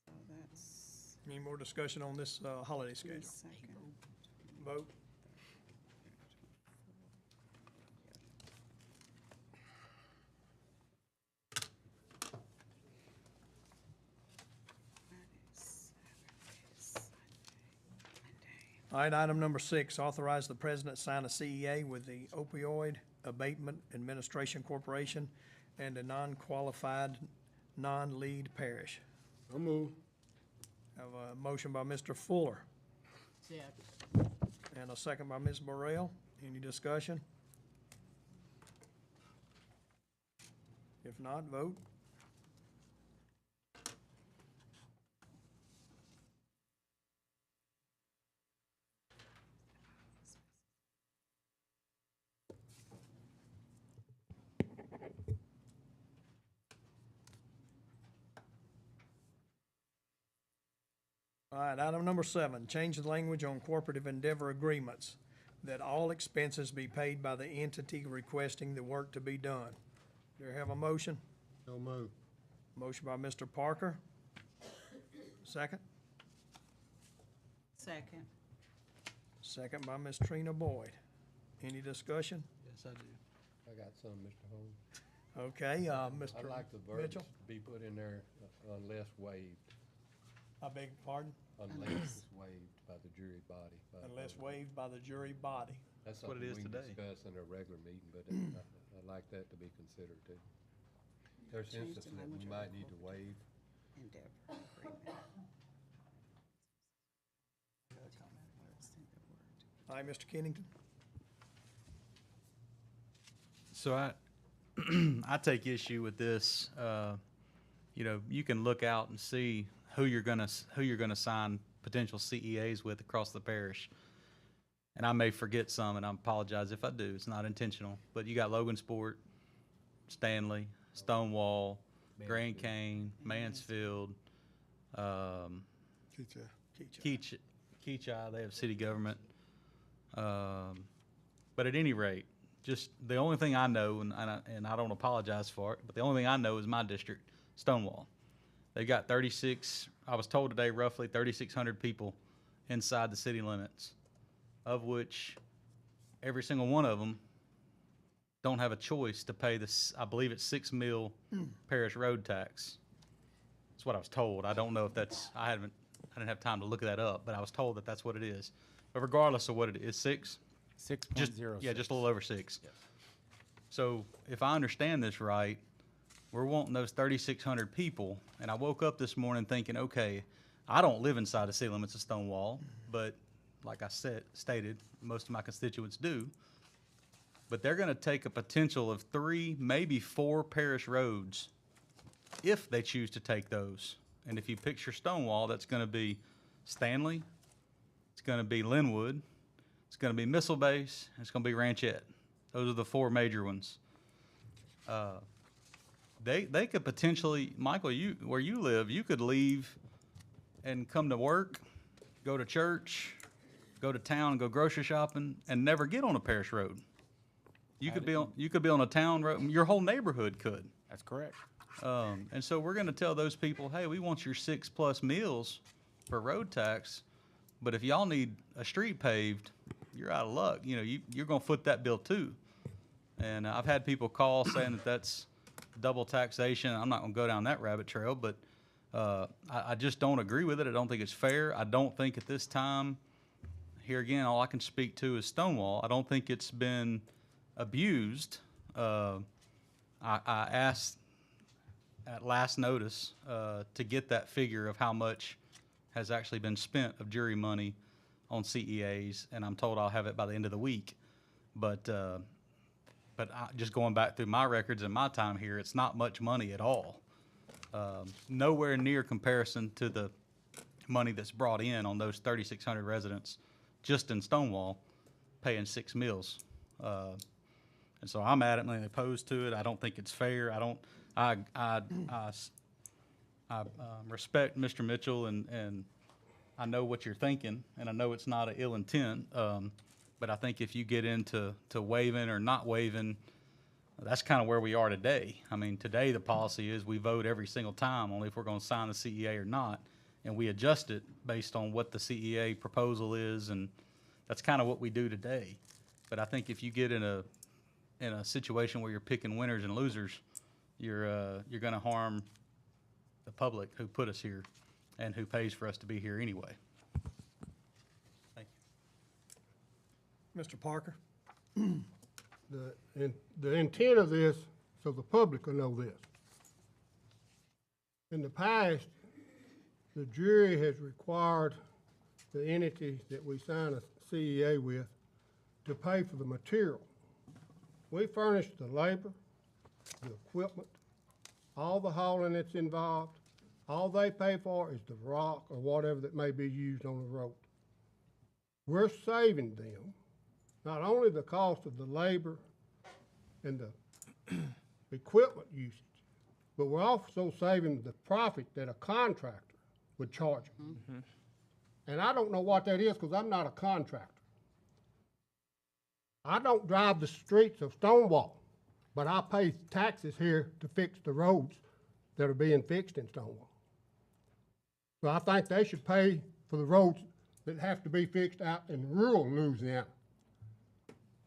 So that's Any more discussion on this, holiday schedule? 22nd. Vote. All right, item number 6, authorize the president sign a CEA with the Opioid Abatement Administration Corporation and a non-qualified, non-lead parish. So move. Have a motion by Mr. Fuller and a second by Ms. Burrell. Any discussion? If not, vote. All right, item number 7, change the language on cooperative endeavor agreements, that all expenses be paid by the entity requesting the work to be done. Do you have a motion? So move. Motion by Mr. Parker. Second? Second. Second by Ms. Trina Boyd. Any discussion? Yes, I do. I got some, Mr. Holmes. Okay, Mr. I'd like the verbiage Mitchell? to be put in there unless waived, I beg your pardon? unless waived by the jury body. Unless waived by the jury body. That's what it something is we can today. discuss in a regular meeting, but I'd like that to be considered too. There's Change the instances that we language might of need to waive. Endeavor agreement. All right, Mr. Kennington? So I take issue with this. You know, you can look out and see who you're gonna sign potential CEAs with across the parish. And I may forget some, and I apologize if I do. It's not intentional. But you got Logansport, Stanley, Stonewall, Grand Cane, Mansfield, Keachai. They have city government. But at any rate, just the only thing I know, and I don't apologize for it, but the only thing I know is my district, Stonewall. They've got 36, I was told today, roughly 3,600 people inside the city limits, of which every single one of them don't have a choice to pay this, I believe it's 6 mil parish road tax. That's what I was told. I don't know if that's, I didn't have time to look that up, but I was told that that's what it is. But regardless of what it is, 6? 6.06. Yeah, just a little over 6. So if I understand this right, we're wanting those 3,600 people, and I woke up this morning thinking, okay, I don't live inside the city limits of Stonewall, but like I stated, most of my constituents do. But they're gonna take a potential of 3, maybe 4 parish roads if they choose to take those. And if you picture Stonewall, that's gonna be Stanley, it's gonna be Linwood, it's gonna be Missile Base, and it's gonna be Ranchette. Those are the 4 major ones. They could potentially, Michael, where you live, you could leave and come to work, go to church, go to town, go grocery shopping, and never get on a parish road. You could be on a town road. Your whole neighborhood could. That's correct. And so we're going to tell those people, hey, we want your 6+ meals for road tax, but if y'all need a street paved, you're out of luck. You know, you're going to foot that bill too. And I've had people call saying that that's double taxation. I'm not going to go down that rabbit trail, but I just don't agree with it. I don't think it's fair. I don't think at this time, here again, all I can speak to is Stonewall. I don't think it's been abused. I asked at last notice to get that figure of how much has actually been spent of jury money on CEAs, and I'm told I'll have it by the end of the week. But just going back through my records and my time here, it's not much money at all. Nowhere near comparison to the money that's brought in on those 3,600 residents just in Stonewall paying 6 meals. And so I'm adamantly opposed to it. I don't think it's fair. I respect Mr. Mitchell, and I know what you're thinking, and I know it's not an ill intent. But I think if you get into waiving or not waiving, that's kind of where we are today. I mean, today the policy is we vote every single time, only if we're going to sign the CEA or not, and we adjust it based on what the CEA proposal is, and that's kind of what we do today. But I think if you get in a situation where you're picking winners and losers, you're going to harm the public who put us here and who pays for us to be here anyway. Thank you. Mr. Parker? The intent of this, so the public will know this. In the past, the jury has required the entity that we sign a CEA with to pay for the material. We furnish the labor, the equipment, all the hauling that's involved. All they pay for is the rock or whatever that may be used on the road. We're saving them not only the cost of the labor and the equipment usage, but we're also saving the profit that a contractor would charge them. Mm-hmm. And I don't know what that is because I'm not a contractor. I don't drive the streets of Stonewall, but I pay taxes here to fix the roads that are being fixed in Stonewall. So I think they should pay for the roads that have to be fixed out in rural Louisiana.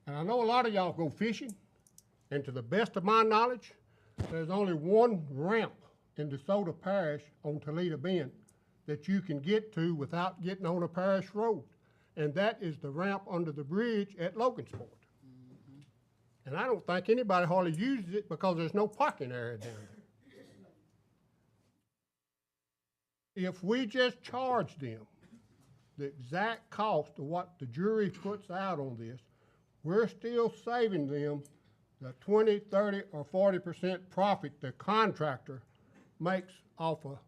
And I know a lot of y'all go fishing, and to the best of my knowledge, there's only one ramp in DeSoto Parish on Toledo Bend that you can get to without getting on a parish road, and that is the ramp under the bridge at Logansport. Mm-hmm. And I don't think anybody hardly uses it because there's no parking area down there. If we just charge them the exact cost of what the jury puts out on this, we're still saving them the 20, 30, or 40% profit the contractor makes off of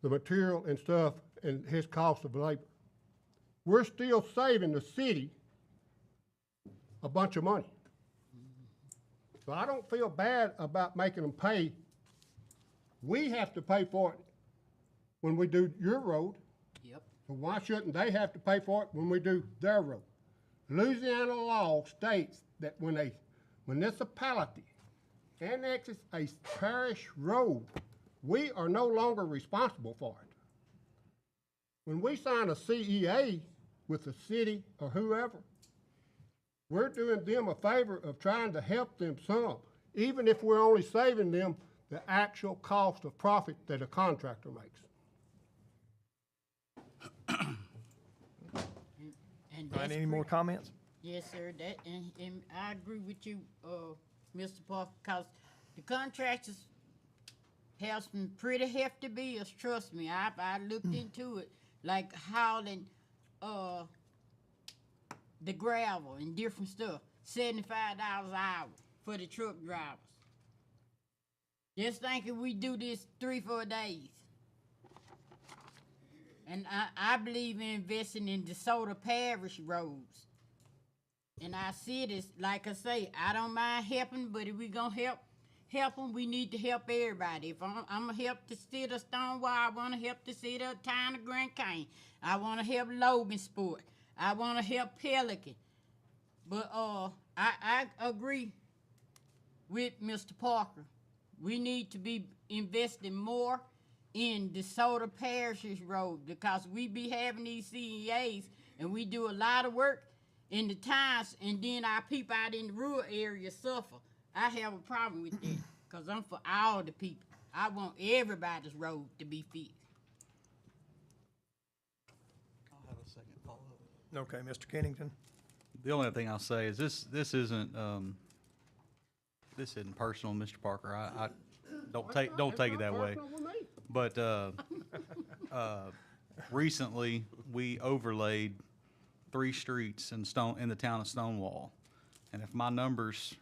the material and stuff and his cost of labor. We're still saving the city a bunch of money. So I don't feel bad about making them pay. We have to pay for it when we do your road. Yep. So why shouldn't they have to pay for it when we do their road? Louisiana law states that when a municipality annexes a parish road, we are no longer responsible for it. When we sign a CEA with the city or whoever, we're doing them a favor of trying to help them some, even if we're only saving them the actual cost of profit that a contractor makes. Any more comments? Yes, sir. That and I agree with you, Mr. Parker, because the contractors have some pretty hefty bills. Trust me, I looked into it, like hauling the gravel and different stuff. $75 an hour for the truck drivers. Just thinking we do this 3-4 days. And I believe in investing in DeSoto Parish roads. And our cities, like I say, I don't mind helping, but if we're going to help them, we need to help everybody. If I'm going to help the city of Stonewall, I want to help the city of Town of Grand Canyon. I want to help Logansport. I want to help Pelican. But I agree with Mr. Parker. We need to be investing more in DeSoto Parish's road because we be having these CEAs and we do a lot of work in the towns and then our people out in the rural area suffer. I have a problem with that because I'm for all the people. I want everybody's road to be fixed. Okay, Mr. Kennington? The only other thing I'll say is this isn't personal, Mr. Parker. I don't take it that way. But recently we overlaid 3 streets in the town of Stonewall, and if my numbers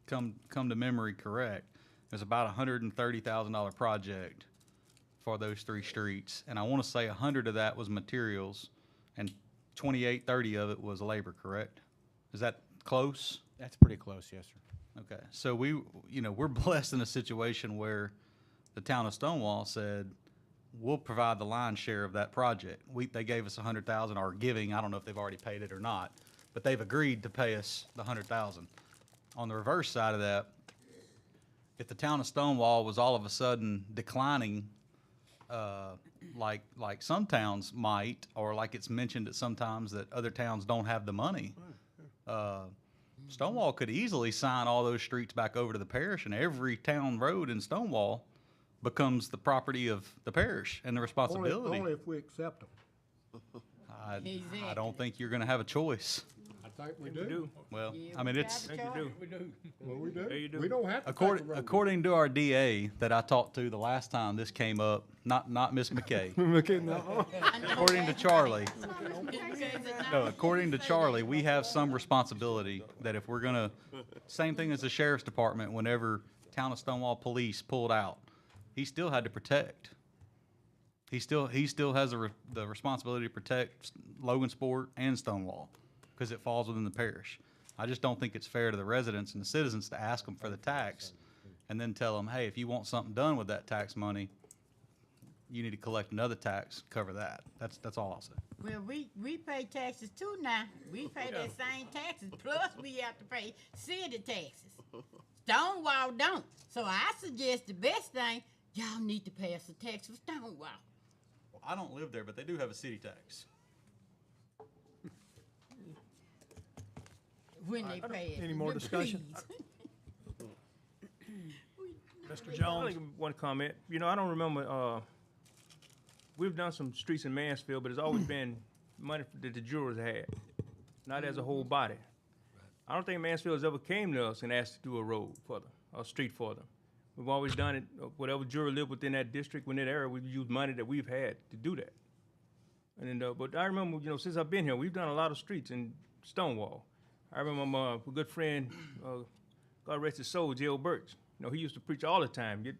come to memory correct, there's about $130,000 project for those 3 streets, and I want to say 100 of that was materials, and 30 of it was labor. Correct? Is that close? That's pretty close, yes, sir. Okay, so we're blessed in a situation where the town of Stonewall said, we'll provide the lion's share of that project. They gave us $100,000, or giving, I don't know if they've already paid it or not, but they've agreed to pay us the $100,000. On the reverse side of that, if the town of Stonewall was all of a sudden declining, like some towns might, or like it's mentioned at sometimes that other towns don't have the money, Stonewall could easily sign all those streets back over to the parish, and every town road in Stonewall becomes the property of the parish and the responsibility. Only if we accept them. I don't think you're going to have a choice. I think we do. Well, I mean, it's We do. Well, we do. Yeah, you do. We don't have to. according to our DA that I talked to the last time this came up, not Miss McKay. According to Charlie, no, according to Charlie, we have some responsibility that if we're gonna, same thing as the sheriff's department, whenever town of Stonewall police pulled out, he still had to protect. He still has the responsibility to protect Logansport and Stonewall, because it falls within the parish. I just don't think it's fair to the residents and the citizens to ask them for the tax and then tell them, hey, if you want something done with that tax money, you need to collect another tax, cover that. That's all I'll say. Well, we pay taxes too now. We pay that same taxes, plus we have to pay city taxes. Stonewall don't. So I suggest the best thing, y'all need to pay us a tax for Stonewall. Well, I don't live there, but they do have a city tax. When they pay it. Any more discussion? Mr. I Jones? only one comment. You know, I don't remember, we've done some streets in Mansfield, but it's always been money that the jurors had, not as a whole body. I don't think Mansfield has ever came to us and asked to do a road for them, or a street for them. We've always done it, whatever juror lived within that district, within that area, we've used money that we've had to do that. And then, but I remember, you know, since I've been here, we've done a lot of streets in Stonewall. I remember my good friend, God rest his soul, J.L. Burks. You know, he used to preach all the time, get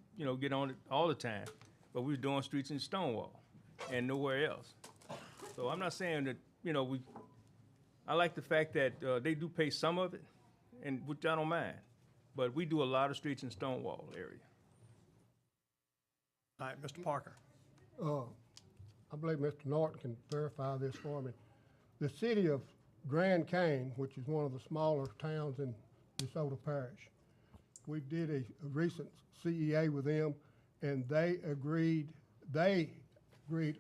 on it all the time. But we was doing streets in Stonewall and nowhere else. So I'm not saying that, you know, I like the fact that they do pay some of it, and which I don't mind. But we do a lot of streets in Stonewall area. All right, Mr. Parker. I believe Mr. Norton can verify this for me. The city of Grand Cane, which is one of the smaller towns in DeSoto Parish, we did a recent CEA with them, and they agreed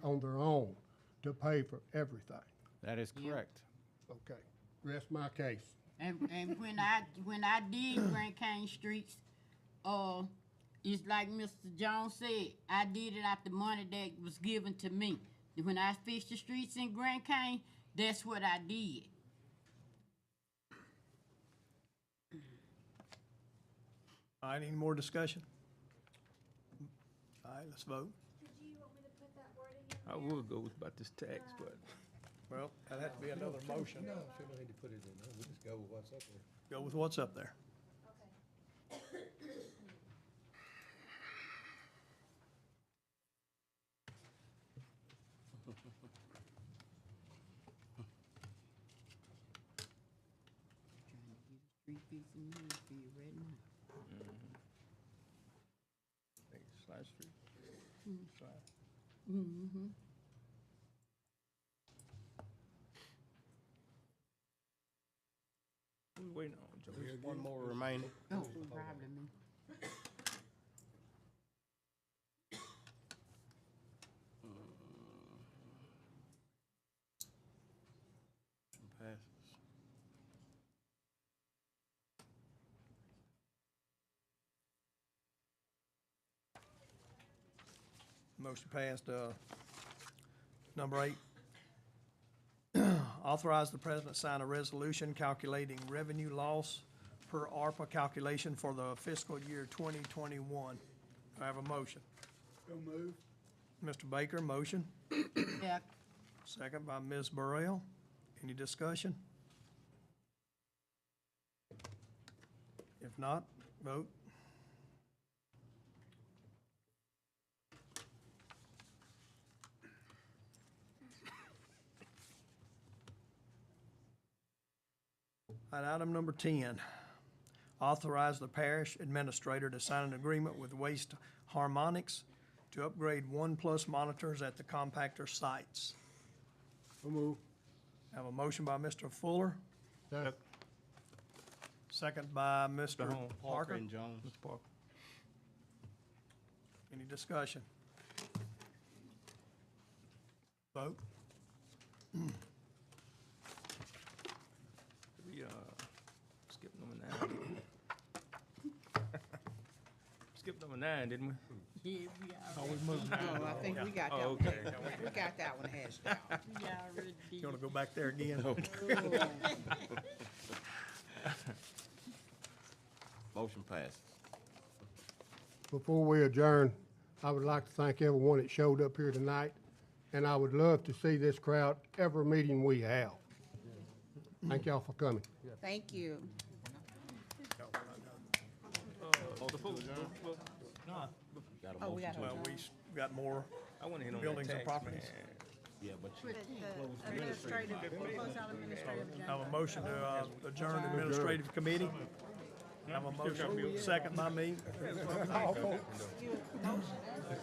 on their own to pay for everything. That is correct. Okay, rest my case. And when I did Grand Cane streets, it's like Mr. Jones said, I did it out the money that was given to me. When I fixed the streets in Grand Cane, that's what I did. All right, any more discussion? All right, let's vote. I would go about this tax, but Well, that'd have to be another motion. No, we don't need to put it in there. We just go with what's up there. Go with what's up there. Slide Street. Slide. Mm-hmm. What we waiting on, Joe? There's one more remaining. Oh, probably. Passes. Motion passed. Number 8, authorize the president to sign a resolution calculating revenue loss per ARPA calculation for the fiscal year 2021. Do I have a motion? So move. Mr. Baker, motion. Yeah. Second by Ms. Burrell. Any discussion? If not, vote. All right, item number 10, authorize the parish administrator to sign an agreement with Waste Harmonics to upgrade 1+ monitors at the compactor sites. So move. Have a motion by Mr. Fuller, Second. second by Mr. Parker. and Jones. Any discussion? Vote. We skipped number 9. Skipped number 9, didn't we? Yeah, we are. Oh, we moved 9. Oh, I think we got that Oh, one. okay. We got that one hashed out. We already did. You want to go back there again? Motion passes. Before we adjourn, I would like to thank everyone that showed up here tonight, and I would love to see this crowd every meeting we have. Thank y'all for coming. Thank you. Oh, we got Well, we got more I want to hit on buildings that and tax, properties. man. Yeah, but you Administrative, close out administrative. Have a motion to adjourn the administrative committee. Have a motion, second by me. Let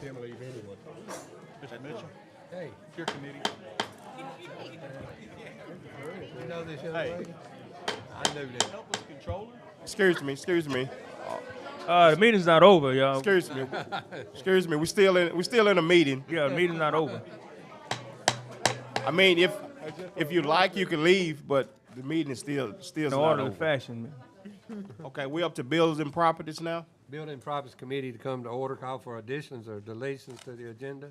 him leave anyway. Mr. Mitchell, Hey, your committee. you know this young Hey. lady? I knew that. Help us, controller. excuse me, excuse me, The meeting's not over, y'all. excuse me, excuse me. We still in a meeting. Yeah, the meeting's not over. I mean, if you like, you can leave, but the meeting is still In not orderly over. fashion, man. Okay, we up to bills and properties now. Building and Properties Committee to come to order, call for additions or deletions to the agenda.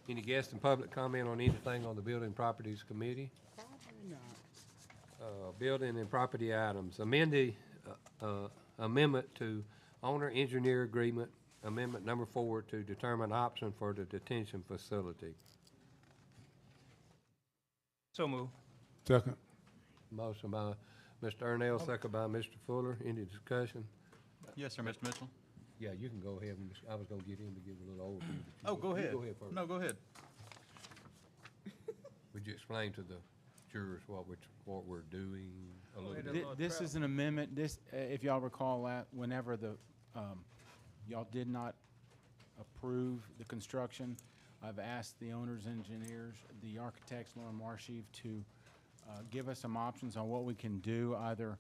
Any guest and public comment on anything on the Building and Properties Committee? Building and property items, amendment to owner-engineer agreement, amendment number 4 to determine option for the detention facility. So move. Second. Motion by Mr. Ernell, second by Mr. Fuller. Any discussion? Yes, sir, Mr. Mitchell. Yeah, you can go ahead. I was gonna get him to give a little overview. but you Oh, go you ahead. Go ahead first. No, go ahead. Would you explain to the jurors what we're doing a little bit? This is an amendment, this, if y'all recall, whenever y'all did not approve the construction, I've asked the owners, engineers, the architects, Lauren Marsheave, to give us some options on what we can do, either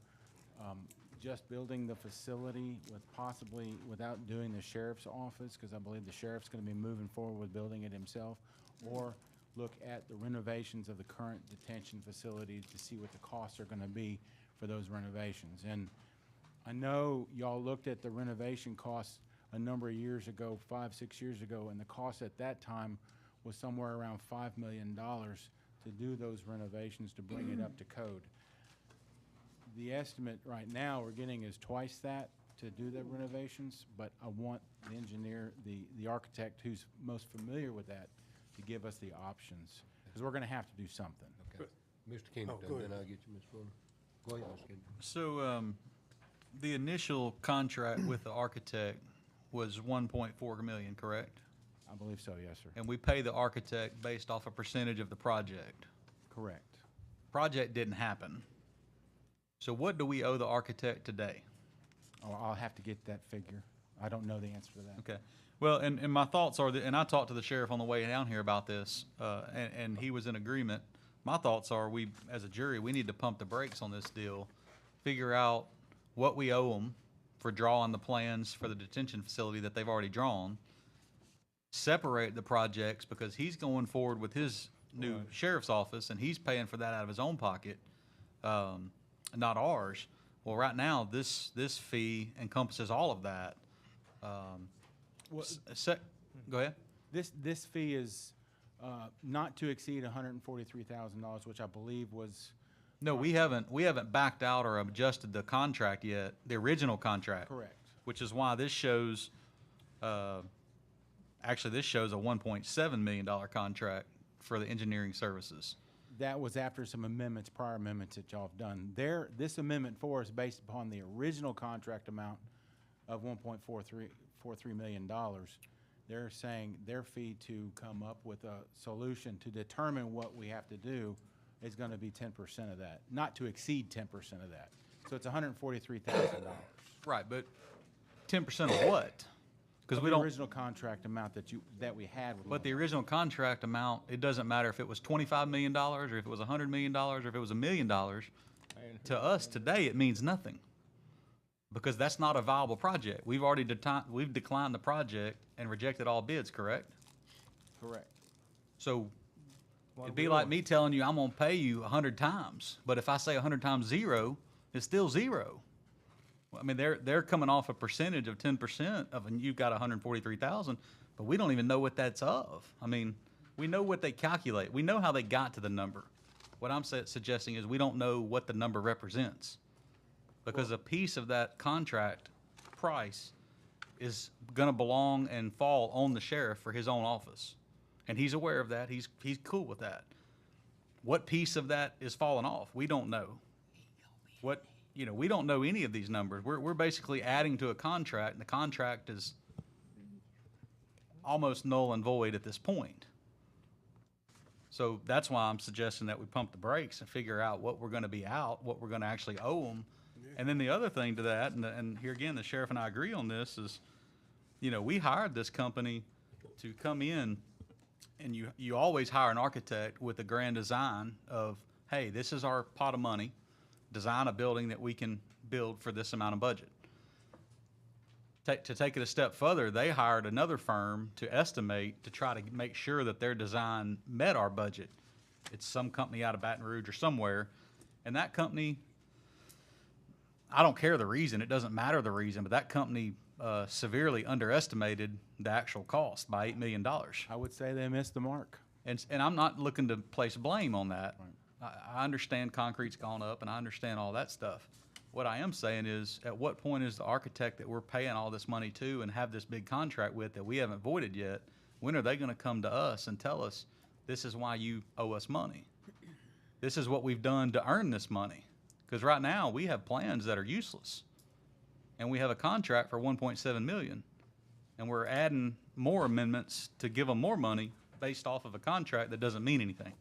just building the facility with possibly without doing the sheriff's office, because I believe the sheriff's gonna be moving forward with building it himself, or look at the renovations of the current detention facility to see what the costs are gonna be for those renovations. And I know y'all looked at the renovation costs a number of years ago, 5, 6 years ago, and the cost at that time was somewhere around $5 million to do those renovations to bring it up to code. The estimate right now we're getting is twice that to do the renovations, but I want the engineer, the architect who's most familiar with that to give us the options, because we're gonna have to do something. Okay. Mr. Kennington, go ahead. then I'll get you, Ms. Fuller. Go ahead, Mr. Kennington. So, the initial contract with the architect was 1.4 million, correct? I believe so, yes, sir. And we pay the architect based off a percentage of the project. Correct. Project didn't happen. So what do we owe the architect today? Oh, I'll have to get that figure. I don't know the answer to that. Okay. Well, and my thoughts are that, and I talked to the sheriff on the way down here about this, and he was in agreement. My thoughts are we, as a jury, we need to pump the brakes on this deal, figure out what we owe them for drawing the plans for the detention facility that they've already drawn, separate the projects because he's going forward with his new sheriff's office and he's paying for that out of his own pocket, not ours. Well, right now, this fee encompasses all of that. Go ahead. This fee is not to exceed $143,000, which I believe was. No, we haven't backed out or adjusted the contract yet, the original contract. Correct. Which is why this shows, actually this shows a $1.7 million contract for the engineering services. That was after some amendments, prior amendments that y'all have done. This amendment 4 is based upon the original contract amount of $1.43 million. They're saying their fee to come up with a solution to determine what we have to do is going to be 10% of that, not to exceed 10% of that. So it's $143,000. Right, but 10% of what? Because we the don't. Original contract amount that we had. With But the original contract amount, it doesn't matter if it was $25 million or if it was $100 million or if it was $1 million. To us today, it means nothing because that's not a viable project. We've already declined the project and rejected all bids. Correct? Correct. So it'd be like me telling you I'm going to pay you 100 times, but if I say 100 times 0, it's still 0. I mean, they're coming off a percentage of 10% of, and you've got 143,000, but we don't even know what that's of. I mean, we know what they calculate. We know how they got to the number. What I'm suggesting is we don't know what the number represents because a piece of that contract price is going to belong and fall on the sheriff for his own office. And he's aware of that. He's cool with that. What piece of that is falling off? We don't know. We don't know any of these numbers. We're basically adding to a contract, and the contract is almost null and void at this point. So that's why I'm suggesting that we pump the brakes and figure out what we're going to be out, what we're going to actually owe them. And then the other thing to that, and here again, the sheriff and I agree on this, is, we hired this company to come in, and you always hire an architect with a grand design of, hey, this is our pot of money. Design a building that we can build for this amount of budget. To take it a step further, they hired another firm to estimate to try to make sure that their design met our budget. It's some company out of Baton Rouge or somewhere, and that company, I don't care the reason, it doesn't matter the reason, but that company severely underestimated the actual cost by $8 million. I would say they missed the mark. And I'm not looking to place blame on that. Right. I understand concrete's gone up, and I understand all that stuff. What I am saying is, at what point is the architect that we're paying all this money to and have this big contract with that we haven't voided yet, when are they going to come to us and tell us, this is why you owe us money? This is what we've done to earn this money. Because right now, we have plans that are useless. And we have a contract for $1.7 million. And we're adding more amendments to give them more money based off of a contract that doesn't mean anything.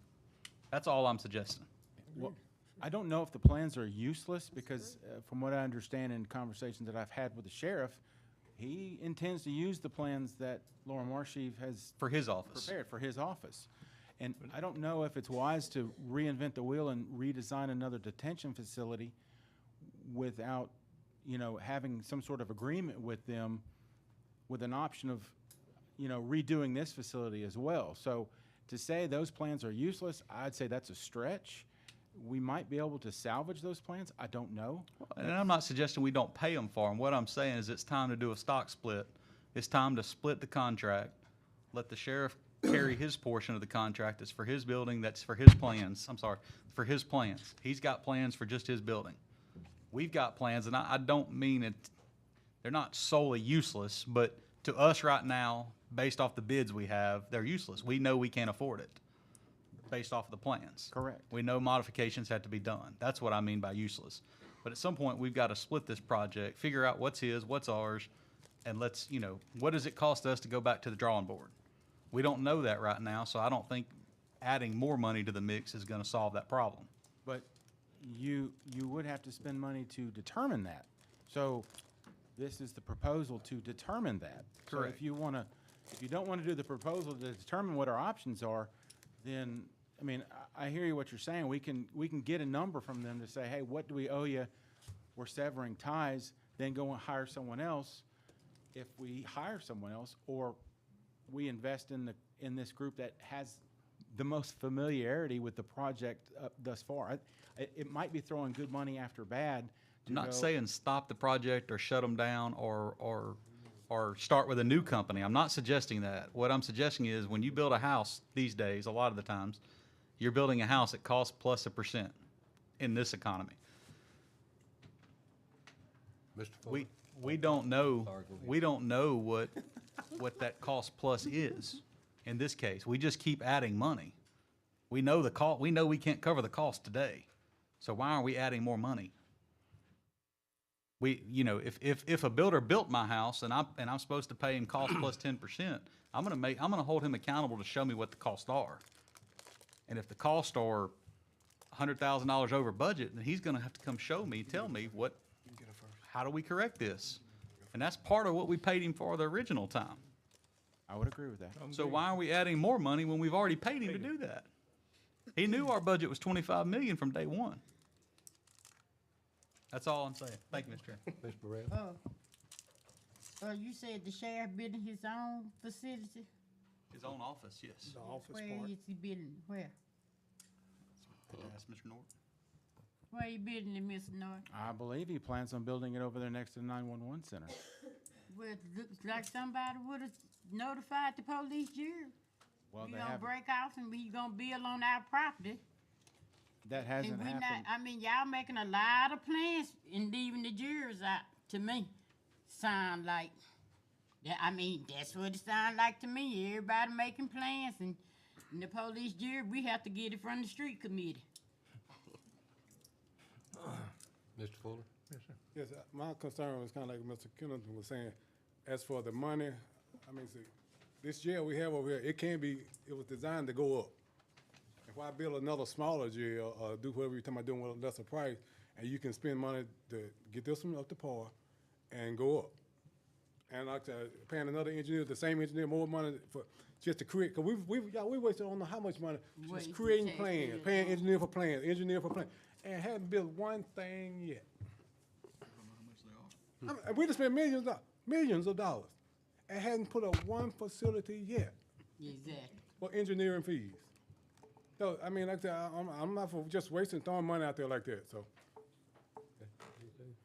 That's all I'm suggesting. Well, I don't know if the plans are useless because from what I understand in conversations that I've had with the sheriff, he intends to use the plans that Laura Marsheave has for his office. Prepared for his office. And I don't know if it's wise to reinvent the wheel and redesign another detention facility without, having some sort of agreement with them with an option of, redoing this facility as well. So to say those plans are useless, I'd say that's a stretch. We might be able to salvage those plans. I don't know. And I'm not suggesting we don't pay them for them. What I'm saying is it's time to do a stock split. It's time to split the contract, let the sheriff carry his portion of the contract. It's for his building. That's for his plans. I'm sorry, for his plans. He's got plans for just his building. We've got plans, and I don't mean it. They're not solely useless, but to us right now, based off the bids we have, they're useless. We know we can't afford it based off of the plans. Correct. We know modifications have to be done. That's what I mean by useless. But at some point, we've got to split this project, figure out what's his, what's ours, and let's, what does it cost us to go back to the drawing board? We don't know that right now, so I don't think adding more money to the mix is going to solve that problem. But you would have to spend money to determine that. So this is the proposal to determine that. Correct. So if you don't want to do the proposal to determine what our options are, then I hear you what you're saying. We can get a number from them to say, hey, what do we owe you? We're severing ties. Then go and hire someone else. If we hire someone else, or we invest in this group that has the most familiarity with the project thus far. It might be throwing good money after bad. I'm not saying stop the project or shut them down or or start with a new company. I'm not suggesting that. What I'm suggesting is when you build a house these days, a lot of the times, you're building a house at cost plus 1% in this economy. Mr. Fuller? We don't know, what that cost plus is in this case. We just keep adding money. We know we know we can't cover the cost today. So why aren't we adding more money? If a builder built my house and I'm supposed to pay him cost plus 10%, I'm gonna hold him accountable to show me what the costs are. And if the costs are $100,000 over budget, then he's gonna have to come tell me how do we correct this? And that's part of what we paid him for the original time. I would agree with that. So why are we adding more money when we've already paid him to do that? He knew our budget was 25 million from day one. That's all I'm saying. Thank you, Mr. Chairman. Ms. Burrell? You said the sheriff building his own facility? His own office, yes. The office Where part. is he building? Where? Ask Mr. Norton. Where you building it, Mr. North? I believe he plans on building it over there next to the 911 center. Well, it looks like somebody would have notified the police jury. Well, We they gonna haven't. break off and we gonna build on our property. That hasn't And we happened. not, I mean, y'all making a lot of plans and leaving the jurors out, to me. Sound like, that's what it sound like to me. Everybody making plans and the police jury, we have to get it from the street committee. Mr. Fuller? Yes, my concern was kind of like Mr. Kennedy was saying, as for the money, see, this jail we have over here, it was designed to go up. If I build another smaller jail, or do whatever you're talking about doing with a lesser price, and you can spend money to get this one up to par and go up. And like paying another engineer, the same engineer, more money for just to create, because we wasted, I don't know how much money just creating plans, paying engineer for plans, and hadn't built one thing yet. We just spent millions of dollars and hadn't put up one facility yet. Exactly. For engineering fees. So, like I said, I'm not for just wasting, throwing money out there like that, so.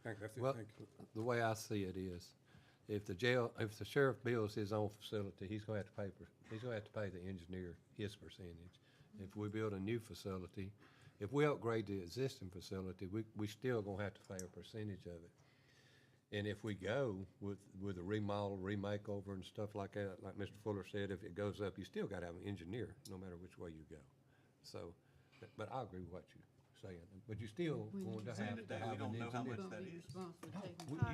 That's it, Well, thank you. the way I see it is, if the sheriff builds his own facility, he's gonna have to pay the engineer his percentage. If we build a new facility, if we upgrade the existing facility, we still gonna have to pay a percentage of it. And if we go with a remodel, remakeover and stuff like that, like Mr. Fuller said, if it goes up, you still gotta have an engineer, no matter which way you go. So, but I agree with what you're saying, but you still going to have to have an engineer.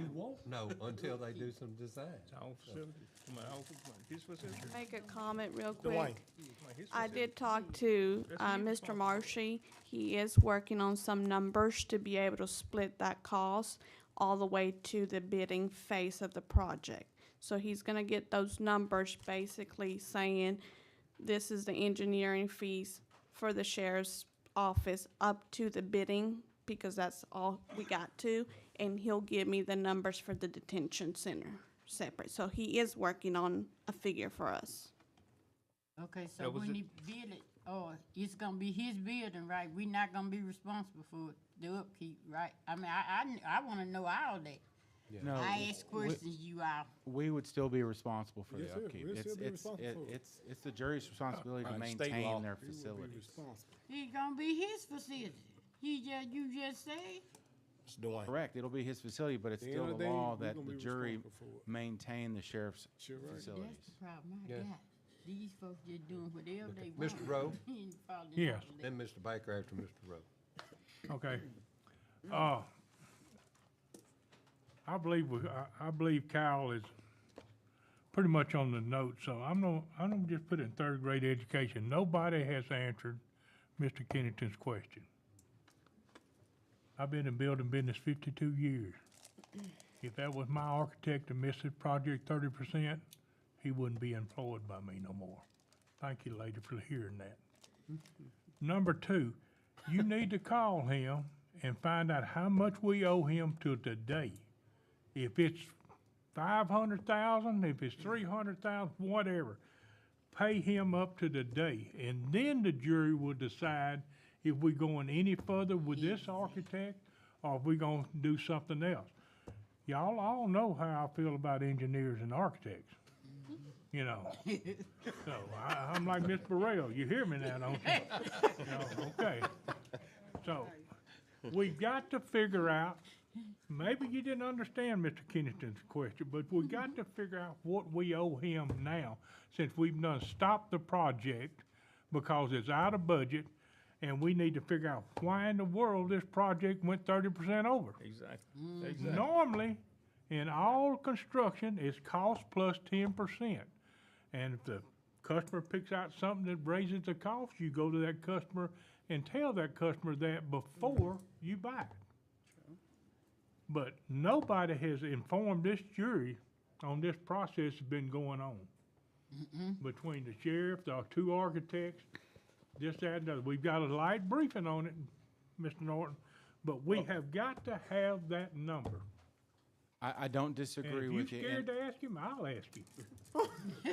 You won't know until they do some design. Make a comment real Dwayne. quick. I did talk to Mr. Marshy. He is working on some numbers to be able to split that cost all the way to the bidding phase of the project. So he's gonna get those numbers basically saying, this is the engineering fees for the sheriff's office up to the bidding, because that's all we got to, and he'll give me the numbers for the detention center separate. So he is working on a figure for us. Okay, so when he build it, it's gonna be his building, right? We not gonna be responsible for the upkeep, right? I wanna know all that. No, I ask questions, you all. We would still be responsible for Yes, the sir. upkeep. We'll still be responsible for it. It's the jury's responsibility to By state law, maintain their we will be facilities. responsible. It's gonna be his facility. You just said? Mr. Dwayne. Correct, it'll be his facility, but it's At the end still of the the day, law we that gonna the be jury responsible for it. maintain the sheriff's Sure right. facilities. That's the problem I Yeah. got. These folks just doing whatever they want. Mr. Rowe? Ain't following Yes. all that. Then Mr. Baker after Mr. Rowe. Okay. I believe Kyle is pretty much on the note, so I'm gonna just put it in third grade education. Nobody has answered Mr. Kennington's question. I've been in building business 52 years. If that was my architect and missed his project 30%, he wouldn't be employed by me no more. Thank you, lady, for hearing that. Number two, you need to call him and find out how much we owe him to today. If it's 500,000, if it's 300,000, whatever, pay him up to the day, and then the jury will decide if we're going any further with this architect or if we're gonna do something else. y'all all know how I feel about engineers and architects. You know, so I'm like Miss Burrell, you hear me now, don't you? You know, okay. So, we've got to figure out, maybe you didn't understand Mr. Kenniston's question, but we got to figure out what we owe him now, since we've done stopped the project because it's out of budget, and we need to figure out why in the world this project went 30% over. Exactly. Normally, in all construction, it's cost plus 10%. And if the customer picks out something that raises the cost, you go to that customer and tell that customer that before you buy it. But nobody has informed this jury on this process that's been going on. Between the sheriff, the two architects, this, that, and the other. We've got a light briefing on it, Mr. Norton, but we have got to have that number. I don't disagree And with if you. you're scared and to ask him, I'll ask him.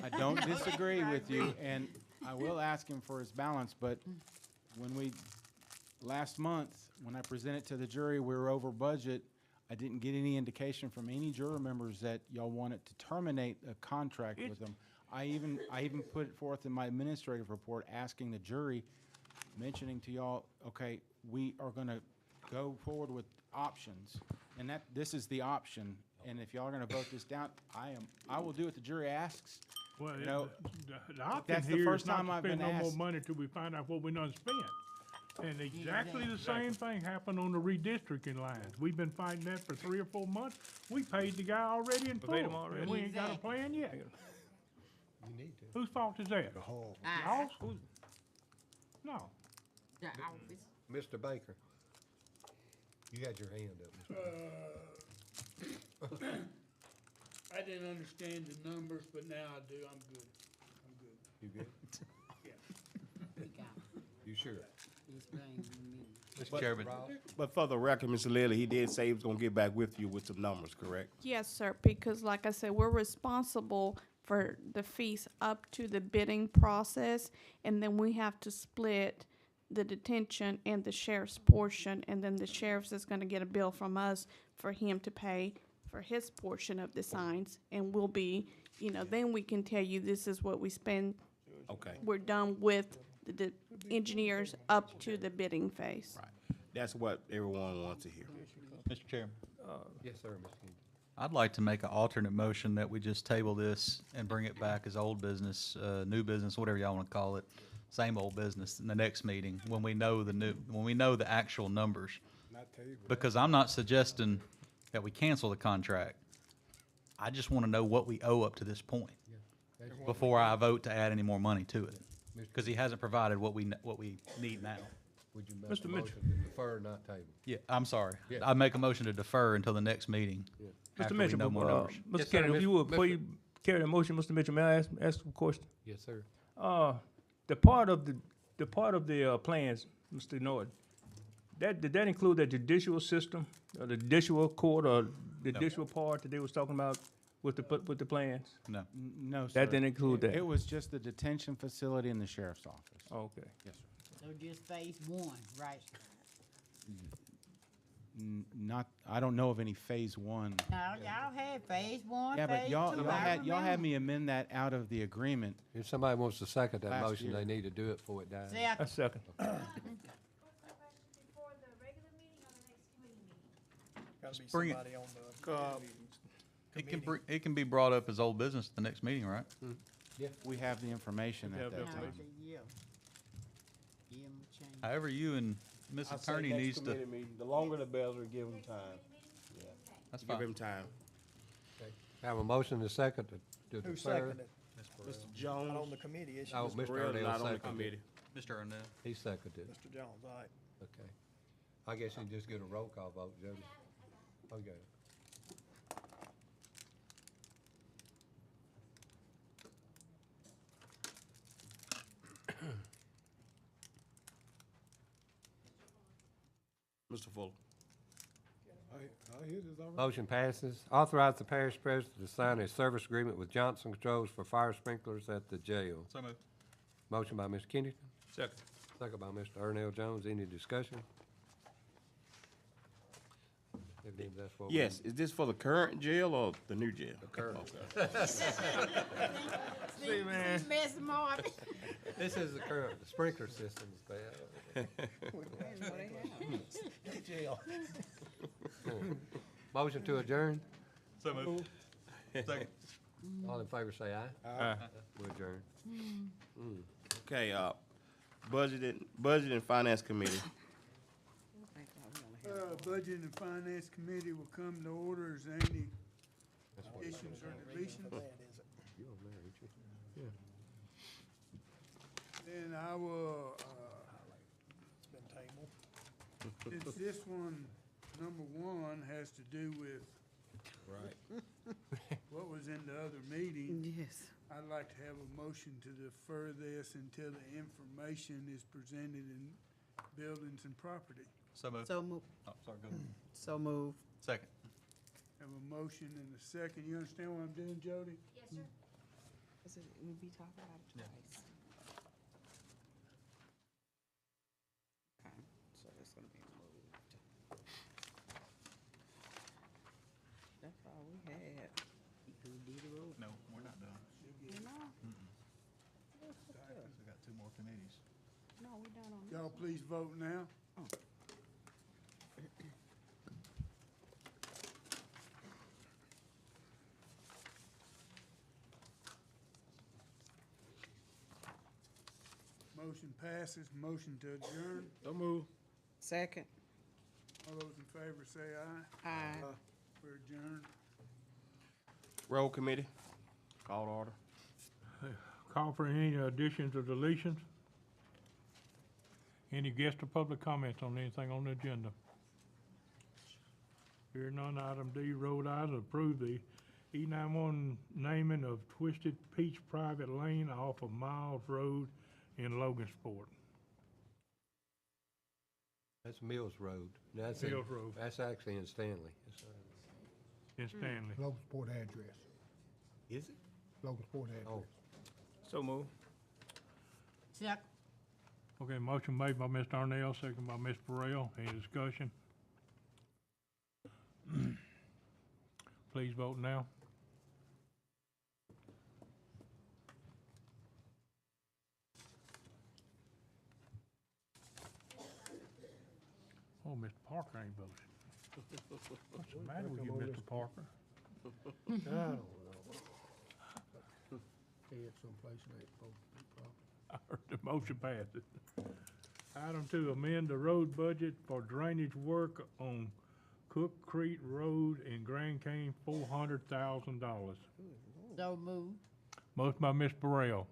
I don't disagree with you, and I will ask him for his balance, but last month, when I presented to the jury, we were over budget. I didn't get any indication from any juror members that y'all wanted to terminate a contract with them. I even put it forth in my administrative report, asking the jury, mentioning to y'all, okay, we are gonna go forward with options, and this is the option, and if y'all are gonna vote this down, I will do what the jury asks. Well, You know, the option that's the here first is not time to I've been spend no more asked. money till we find out what we done spent. And exactly the same thing happened on the redistricting lines. We've been fighting that for 3 or 4 months. We paid the guy already in full. paid him already. And we ain't got a plan yet. You need to. Whose fault is that? Y'all's? No. Mr. Baker, you had your hand up, Mr. Baker. I didn't understand the numbers, but now I do. I'm good. You good? Yeah. You sure? Mr. Chairman. But for the record, Mr. Lilly, he did say he was gonna get back with you with some numbers, correct? Yes, sir, because like I said, we're responsible for the fees up to the bidding process, and then we have to split the detention and the sheriff's portion, and then the sheriff's is gonna get a bill from us for him to pay for his portion of the signs, and we'll be, then we can tell you this is what we spend. Okay. We're done with the engineers up to the bidding phase. Right. That's what everyone wants to hear. Mr. Chairman. Yes, sir, Mr. King. I'd like to make an alternate motion that we just table this and bring it back as old business, new business, whatever y'all want to call it, same old business in the next meeting when we know the actual numbers. Because I'm not suggesting that we cancel the contract. I just want to know what we owe up to this point before I vote to add any more money to it. Because he hasn't provided what we need now. Would you make Mr. a Mitchell. motion to defer, not table? Yeah, I'm sorry. Yeah. I make a motion to defer until the next meeting. After Mr. we Mitchell, know more numbers. Mr. Yes, sir, Kennedy, if you would, Mr. before you carry the motion, Mr. Mitchell, may I ask a question? Yes, sir. The part of the plans, Mr. Norton, did that include the judicial system, or the judicial court, or the judicial part that they was talking about with the plans? No. No, sir. That didn't include that? It was just the detention facility in the sheriff's office. Okay. Yes, sir. So just phase one, right? Not, I don't know of any phase one. No, y'all had phase one, Yeah, but phase y'all two. y'all had me amend that out of the agreement. If somebody wants to second that Last motion, year. they need to do it before it dies. A second. Gotta be Bring it. somebody on the It can be brought up as old business at the next meeting, right? Yeah. We have the information We at have that the time. Yeah. Give 'em a chance. However, you and Miss I say Attorney next needs to, committee meeting, the longer the better, give them time. Yeah. that's Give fine. him time. Have a motion to second to defer. Who seconded it? Mr. Not on the Jones, committee, it's Oh, Mr. Mr. Burrell Earnell not on the seconded. committee. Mr. Arnett. He seconded it. Mr. Jones, all right. Okay. I guess you just get a roll call vote, Jody. Okay. Mr. Fuller. I hear this already. Motion passes. Authorize the parish president to sign a service agreement with Johnson Controls for fire sprinklers at the jail. So moved. Motion by Mr. Kennedy, Second. second by Mr. Earnell Jones. Any discussion? If that's what. Yes, is this for the current jail or the new jail? The current. Okay. See, Miss Marvin. This is the current, the sprinkler system's bad. Jail. Motion to adjourn? So moved. Second. All in favor say aye. Aye. We adjourn. Okay, Budget and Finance Committee. Budget and Finance Committee will come to order. Is there any additions or deletions? You over there, ain't you? Yeah. Then I will, It's been tabled. since this one, number one, has to do with Right. what was in the other meeting, Yes. I'd like to have a motion to defer this until the information is presented in buildings and property. So moved. So move. Oh, sorry, go ahead. So move. Second. Have a motion and a second. You understand what I'm doing, Jody? Yes, sir. Because it would be talked about it Yeah. twice. Okay, so it's gonna be moved. That's all we had. No, we're not done. You know? We got two more committees. No, we done on this. Y'all please vote now. Motion passes. Motion to adjourn. So move. Second. All those in favor say aye. Aye. We're adjourned. Road Committee, call to order. Call for any additions or deletions? Any guest or public comments on anything on the agenda? Here none, item D, road items, approve the E91 naming of Twisted Peach Private Lane off of Miles Road in Logansport. That's Mills Road. That's in- Mills Road. That's actually in Stanley. It's, In Stanley. Logansport address. Is it? Logansport address. Oh, So move. Second. Okay, motion made by Mr. Arnell, second by Ms. Burrell. Any discussion? Please vote now. Oh, Mr. Parker ain't voted. What's the matter with you, Mr. Parker? I don't know. Head someplace it ain't supposed to be proper. I heard the motion passes. Item 2, amend the road budget for drainage work on Cook Creek Road in Grand Cane, $400,000. So moved. Motion by Ms. Burrell,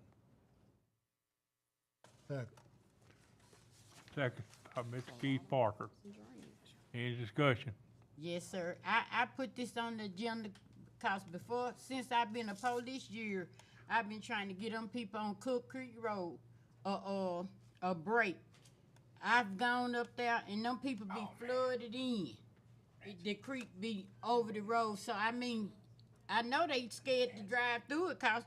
Second. second by Mr. Keith Parker. Any discussion? Yes, sir. I put this on the agenda because since I've been a police year, I've been trying to get them people on Cook Creek Road a break. I've gone up there and them people be flooded in. The creek be over the road. So, I mean, I know they scared to drive through it because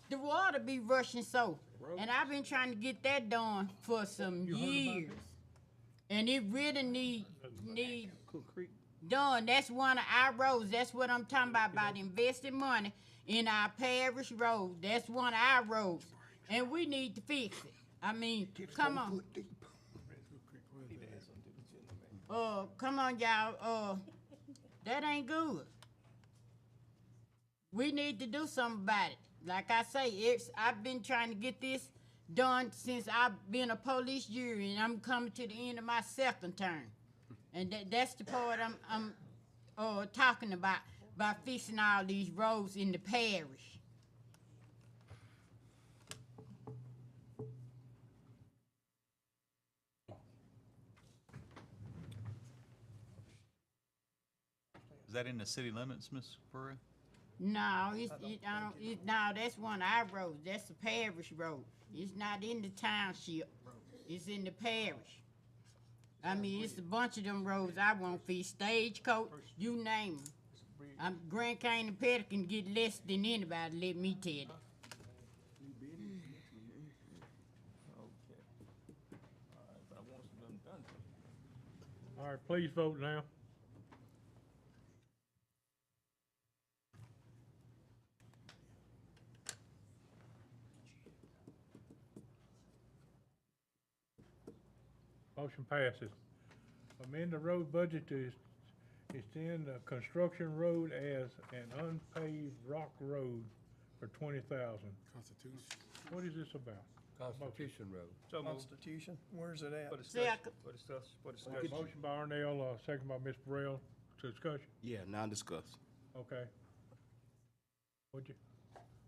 the water be rushing so. And I've been trying to get that done for some years. And it really need done. That's one of our roads. That's what I'm talking about investing money in our parish road. That's one of our roads. And we need to fix it. I mean, come on. Come on, y'all. That ain't good. We need to do something about it. Like I say, I've been trying to get this done since I've been a police year, and I'm coming to the end of my second term. And that's the part I'm talking about fixing all these roads in the parish. Is that in the city limits, Ms. Burrell? No, that's one of our roads. That's a parish road. It's not in the township. It's in the parish. I mean, it's a bunch of them roads I want fixed. Stagecoach, you name them. Grand Cane and Petty can get less than anybody, let me tell you. All right, please vote now. Motion passes. Amend the road budget to extend the construction road as an unpaved rock road for $20,000. Constitution. What is this about? Constitution Road. Constitution, where's it at? Second. Okay, motion by Arnell, second by Ms. Burrell. Discussion? Yeah, now discuss. Okay.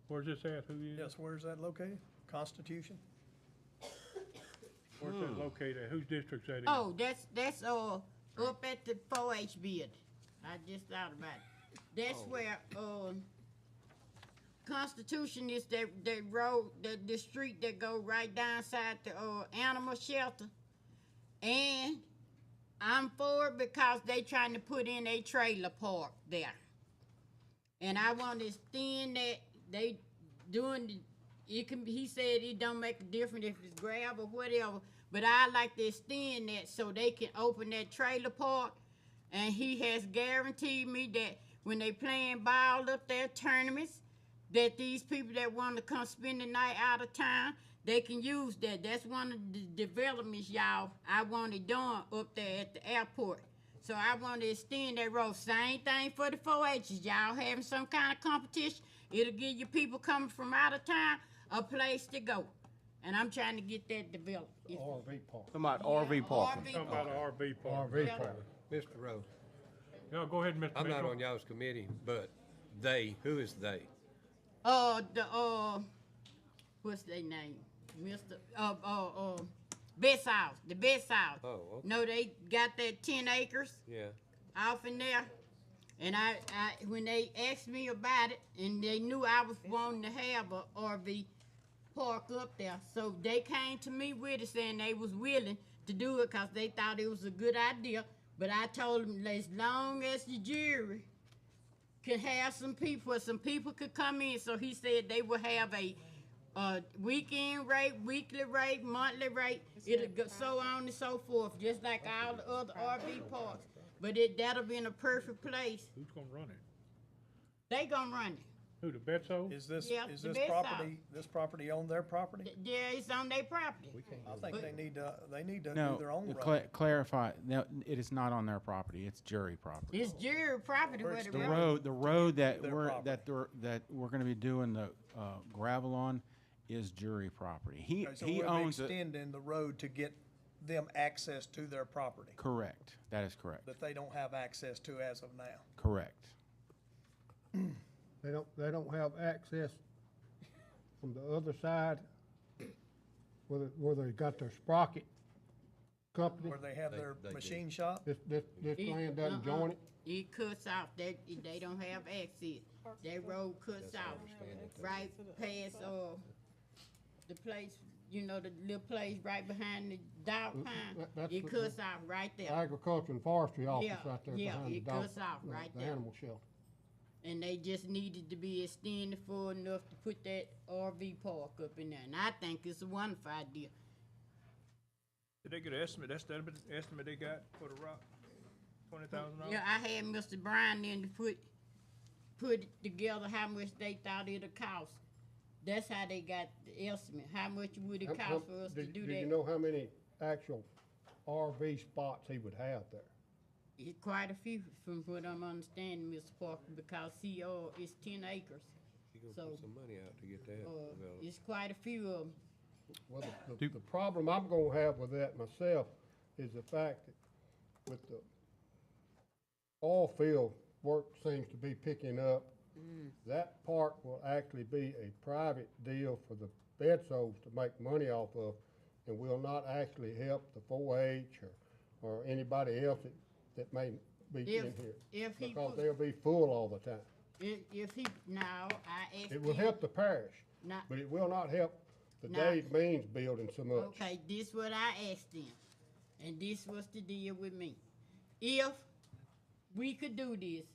Where's this at? Who is? Yes, where's that located? Constitution? Where's that located at? Whose district's that in? Oh, that's up at the 4-H building. I just thought about it. That's where Constitution is that road, the street that go right down side the animal shelter. And I'm for it because they trying to put in a trailer park there. And I want to extend that. They doing he said it don't make a difference if it's gravel or whatever, but I like to extend that so they can open that trailer park. And he has guaranteed me that when they playing ball up there, tournaments, that these people that want to come spend the night out of town, they can use that. That's one of the developments, y'all, I want it done up there at the airport. So I want to extend that road. Same thing for the 4-H's. Y'all having some kind of competition, it'll give you people coming from out of town a place to go. And I'm trying to get that developed. RV park. Talking about RV parking. Talking about an RV park. RV park. Mr. Rowe, No, go ahead, Mr. I'm not Mitchell. on y'all's committee, but who is they? What's their name? Mr. Best House, the Best House. Oh, okay. No, they got that 10 acres Yeah. off in there. And I when they asked me about it, and they knew I was wanting to have a RV park up there, so they came to me with it saying they was willing to do it because they thought it was a good idea. But I told them as long as the jury could have some people could come in. So he said they will have a weekend rate, weekly rate, monthly rate. It'll go so on and so forth, just like all the other RV parks. But that'll be in a perfect place. Who's gonna run it? They gonna run it. Who, the Betso? Is this, Yeah, is the this best property on their property? Yeah, it's on their property. I think they need to do No, their own to road. clarify, no, it is not on their property, it's jury property. It's jury property where The road that Their we're gonna be doing the gravel on is jury property. He Okay, so he we'll be owns it. extending the road to get them access to their property Correct, that is correct, that they don't have access to as of now. correct. They don't have access from the other side where they got their sprocket company. Where they have their they machine shop? This land doesn't join it. It cuts off. They don't have access. That road cuts off right past the place. You know, the little place right behind the dog pound. It cuts off right there. Agriculture and Forestry office Yeah, right there yeah, behind the it dog. cuts off right the there. animal shelter. And they just needed to be extended for enough to put that RV park up in there. And I think it's a wonderful idea. Did they get an estimate? That's the estimate they got for the rock? $20,000? Yeah, I had Mr. Bryan in to put it together how much they thought it'd cost. That's how they got the estimate. How much would it cost for us to do Do you that? know how many actual RV spots he would have there? It's quite a few from what I'm understanding, Mr. Parker, because it's 10 acres. You gonna So, put some money out to get that developed. it's quite a few of them. Well, the problem I'm gonna have with that myself is the fact that with the oil field work seems to be picking up, that park will actually be a private deal for the Betsos to make money off of, and will not actually help the 4-H or anybody else that may be in here. If he Because put- they'll be full all the time. If he, now, I asked It will him- help the parish, Now- but it will not help the Now- Dave Means building so much. Okay, this what I asked them, and this was the deal with me. If we could do this,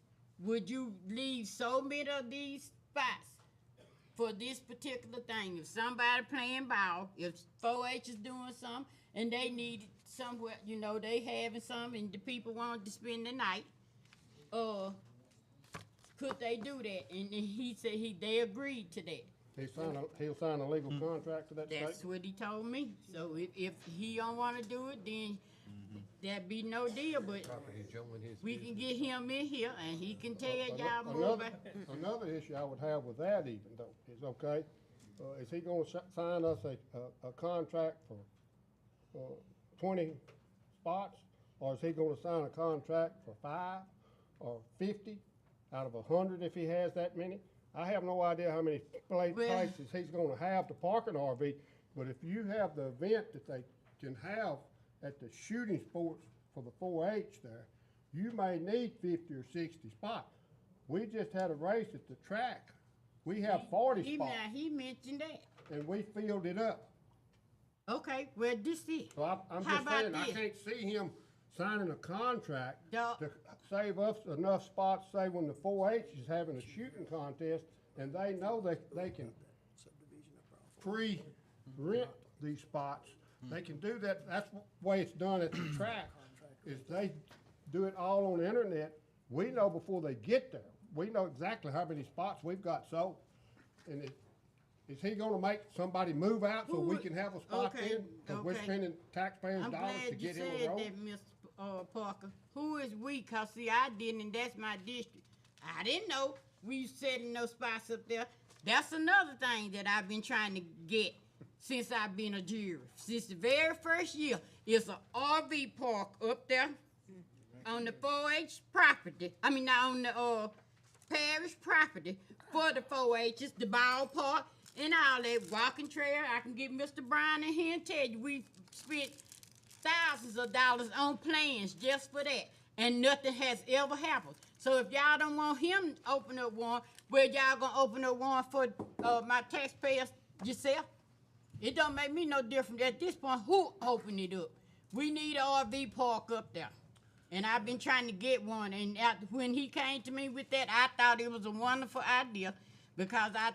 would you leave so many of these spots for this particular thing? If somebody playing ball, if 4-H is doing something, and they need somewhere, you know, they having something, and the people wanted to spend the night, could they do that? And he said they agreed to that. He'll sign a legal contract to that state? That's what he told me. So if he don't wanna do it, then that'd be no deal, but we can get him in here and he can tell y'all more about. Another issue I would have with that even though, is okay, is he gonna sign us a contract for 20 spots? Or is he gonna sign a contract for 5 or 50 out of 100 if he has that many? I have no idea how many places he's gonna have to park an RV, but if you have the event that they can have at the shooting sports for the 4-H there, you may need 50 or 60 spots. We just had a race at the track. We have 40 spots. He mentioned that. And we filled it up. Okay, well, this is. So I'm How just about saying, I this? can't see him signing a contract to save us enough spots, say when the 4-H is having a shooting contest, and they know they can pre-rent these spots. They can do that. That's the way it's done at the track, is they do it all on the internet. We know before they get there. We know exactly how many spots we've got sold. And is he gonna make somebody move out so we can have a spot in? Because we're spending taxpayers' I'm dollars to glad you get him a said road? that, Mr. Parker. Who is we? Cause see, I didn't, and that's my district. I didn't know we was setting no spots up there. That's another thing that I've been trying to get since I've been a juror. Since the very first year, it's an RV park up there on the 4-H property. I mean, not on the parish property for the 4-H's, the ballpark, and all that walking trail. I can get Mr. Brown in here and tell you we spent thousands of dollars on plans just for that, and nothing has ever happened. So if y'all don't want him to open up one, well, y'all gonna open up one for my taxpayers yourself? It don't make me no different at this point who opened it up. We need an RV park up there. And I've been trying to get one, and when he came to me with that, I thought it was a wonderful idea because I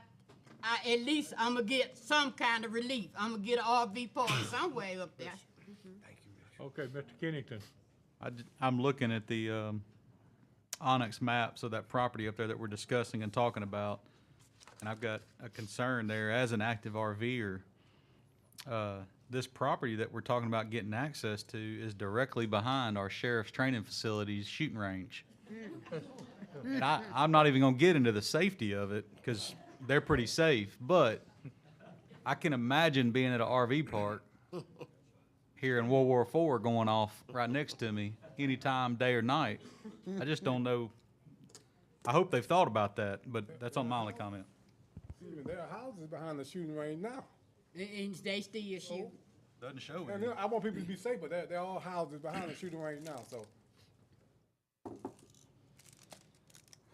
at least I'm gonna get some kind of relief. I'm gonna get an RV park somewhere up there. Okay, Mr. Kennington. I'm looking at the Onyx maps of that property up there that we're discussing and talking about, and I've got a concern there as an active RVer. This property that we're talking about getting access to is directly behind our sheriff's training facility's shooting range. And I'm not even gonna get into the safety of it because they're pretty safe, but I can imagine being at an RV park here in World War IV going off right next to me anytime, day or night. I just don't know. I hope they've thought about that, but that's on my only comment. Even there are houses behind the shooting range now. And they still shoot. Doesn't show And I want people to be safe, but they're all houses behind the shooting range now, so.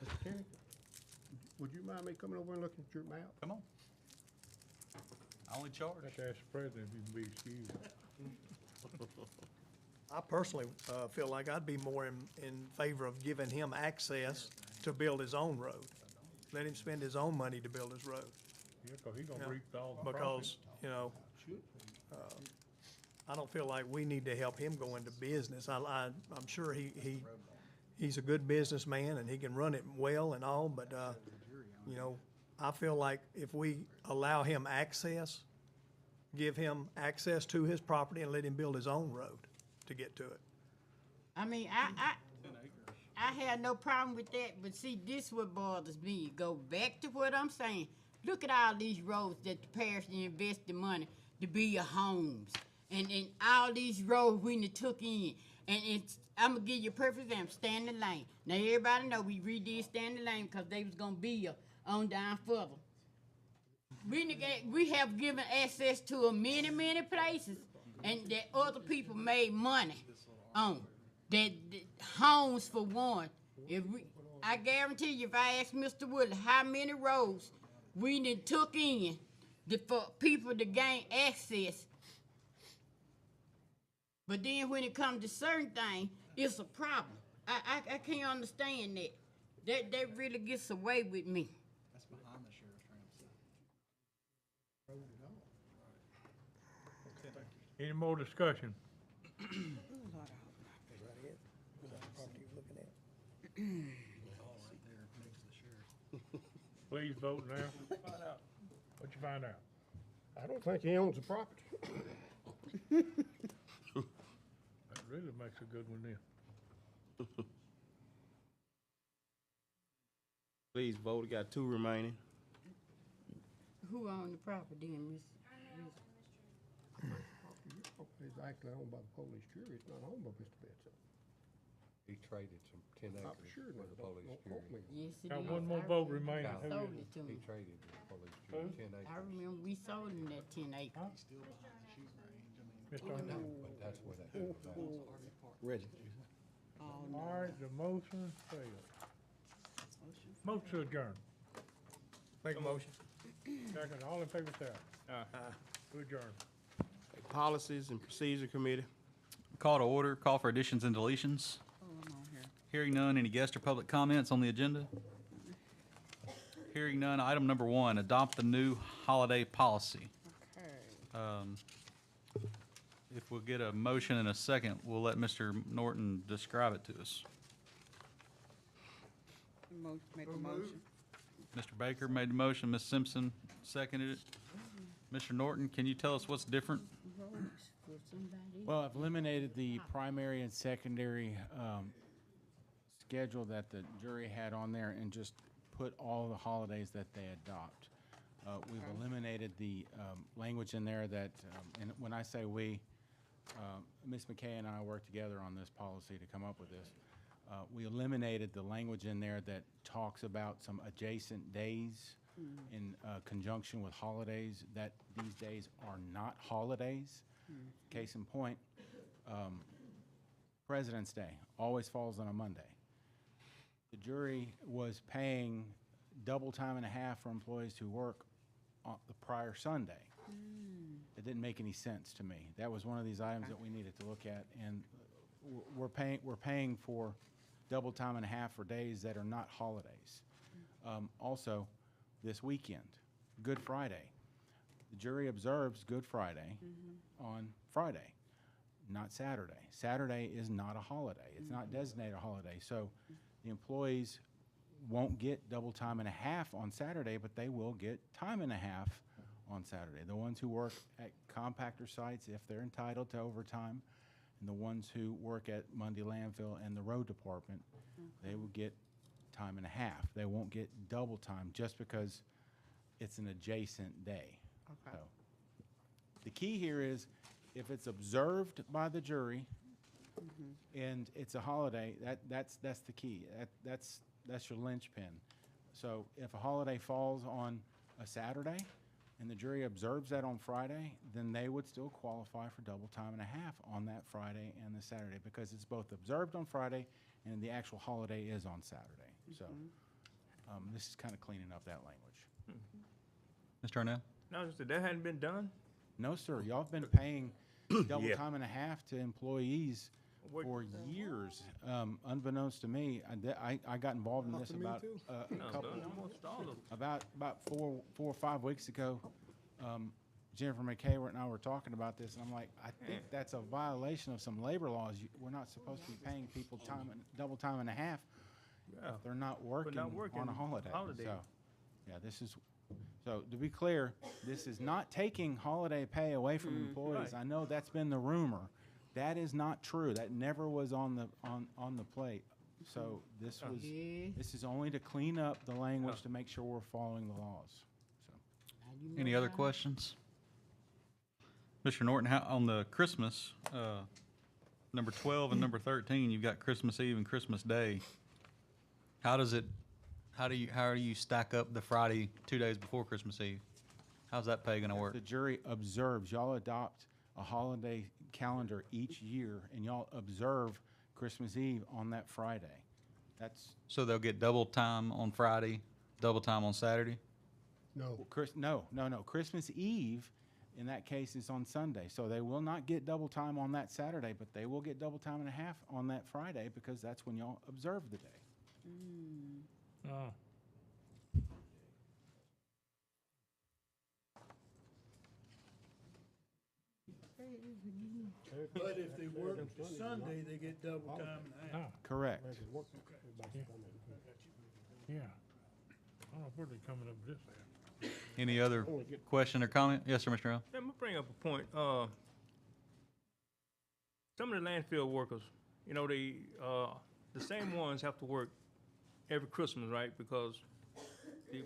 Mr. Kenny, would you mind me coming over and looking at your map? Come on. I only charge. Let's ask the president if he can be excused. I personally feel like I'd be more in favor of giving him access to build his own road. Let him spend his own money to build his road. Yeah, 'cause he gonna reap all the Because, you know, I don't feel like we need to help him go into business. I'm sure he's a good businessman and he can run it well and all, but, you know, I feel like if we allow him access, give him access to his property and let him build his own road to get to it. I mean, I had no problem with that, but see, this what bothers me. Go back to what I'm saying. Look at all these roads that the parish invested money to be your homes. And all these roads we done took in. And I'm going to give you a perfect example, Stanley Lane. Now, everybody know we redid Stanley Lane because they was going to be on down further. We have given access to many, many places, and that other people made money on. That homes for one. I guarantee you, if I ask Mr. Woodley how many roads we done took in for people to gain access. But then when it comes to certain things, it's a problem. I can't understand that. That really gets away with me. That's behind the sheriff's training. Any more discussion? Please vote now. What'd you find out? I don't think he owns the property. That really makes a good one then. Please vote. We got 2 remaining. Who owned the property in Miss? It's actually owned by the police jury. It's not owned by Mr. Betts. He traded some 10 I'm acres sure with that the police don't jury. quote me. Yes, it Got is. one more I vote remember remaining. you Who sold is it to He me. traded with the police jury, 10 acres. I remember we sold him that 10 acres. Mr. I Arnett? know, but that's where that goes back. Reggie. Oh, All no. right, the motion failed. Motion to adjourn. Make a motion. Second, all in favor, say aye. To adjourn. Policies and Procedure Committee. Call to order, call for additions and deletions. Hearing none, any guest or public comments on the agenda? Hearing none, item number 1, adopt the new holiday policy. If we'll get a motion in a second, we'll let Mr. Norton describe it to us. Make a motion. Mr. Baker made the motion, Ms. Simpson seconded it. Mr. Norton, can you tell us what's different? Well, I've eliminated the primary and secondary schedule that the jury had on there and just put all the holidays that they adopt. We've eliminated the language in there that, and when I say we, Ms. McKay and I worked together on this policy to come up with this. We eliminated the language in there that talks about some adjacent days in conjunction with holidays, that these days are not holidays. Case in point, President's Day always falls on a Monday. The jury was paying double time and a half for employees who work on the prior Sunday. It didn't make any sense to me. That was one of these items that we needed to look at, and we're paying for double time and a half for days that are not holidays. Also, this weekend, Good Friday. The jury observes Good Friday on Friday, not Saturday. Saturday is not a holiday. It's not designated a holiday. So the employees won't get double time and a half on Saturday, but they will get time and a half on Saturday. The ones who work at compactor sites, if they're entitled to overtime, and the ones who work at Mundy Landfill and the road department, they will get time and a half. They won't get double time just because it's an adjacent day. So, the key here is if it's observed by the jury and it's a holiday, that's the key. That's your linchpin. So if a holiday falls on a Saturday and the jury observes that on Friday, then they would still qualify for double time and a half on that Friday and the Saturday because it's both observed on Friday and the actual holiday is on Saturday. So this is kind of cleaning up that language. Mr. Arnett? No, that hadn't been done? No, sir. Y'all have been paying double time and a half to employees for years. Unbeknownst to me, I got involved in this about about 4 or 5 weeks ago. Jennifer McKay and I were talking about this, and I'm like, I think that's a violation of some labor laws. We're not supposed to be paying people double time and a half if they're not working on a holiday. So, yeah, this is. So to be clear, this is not taking holiday pay away from employees. I know that's been the rumor. That is not true. That never was on the plate. So this is only to clean up the language to make sure we're following the laws. So. Any other questions? Mr. Norton, how, on the Christmas, number 12 and number 13, you've got Christmas Eve and Christmas Day. How do you stack up the Friday 2 days before Christmas Eve? How's that pay gonna work? The jury observes. Y'all adopt a holiday calendar each year, and y'all observe Christmas Eve on that Friday. That's So they'll get double time on Friday, double time on Saturday? No. No. Christmas Eve, in that case, is on Sunday. So they will not get double time on that Saturday, but they will get double time and a half on that Friday because that's when y'all observe the day. Oh. But if they work Sunday, they get double time and a half. Correct. Yeah. I don't know where they're coming up with this at. Any other question or comment? Yes, sir, Mr. Earl. Let me bring up a point. Some of the landfill workers, you know, the same ones have to work every Christmas, right? Because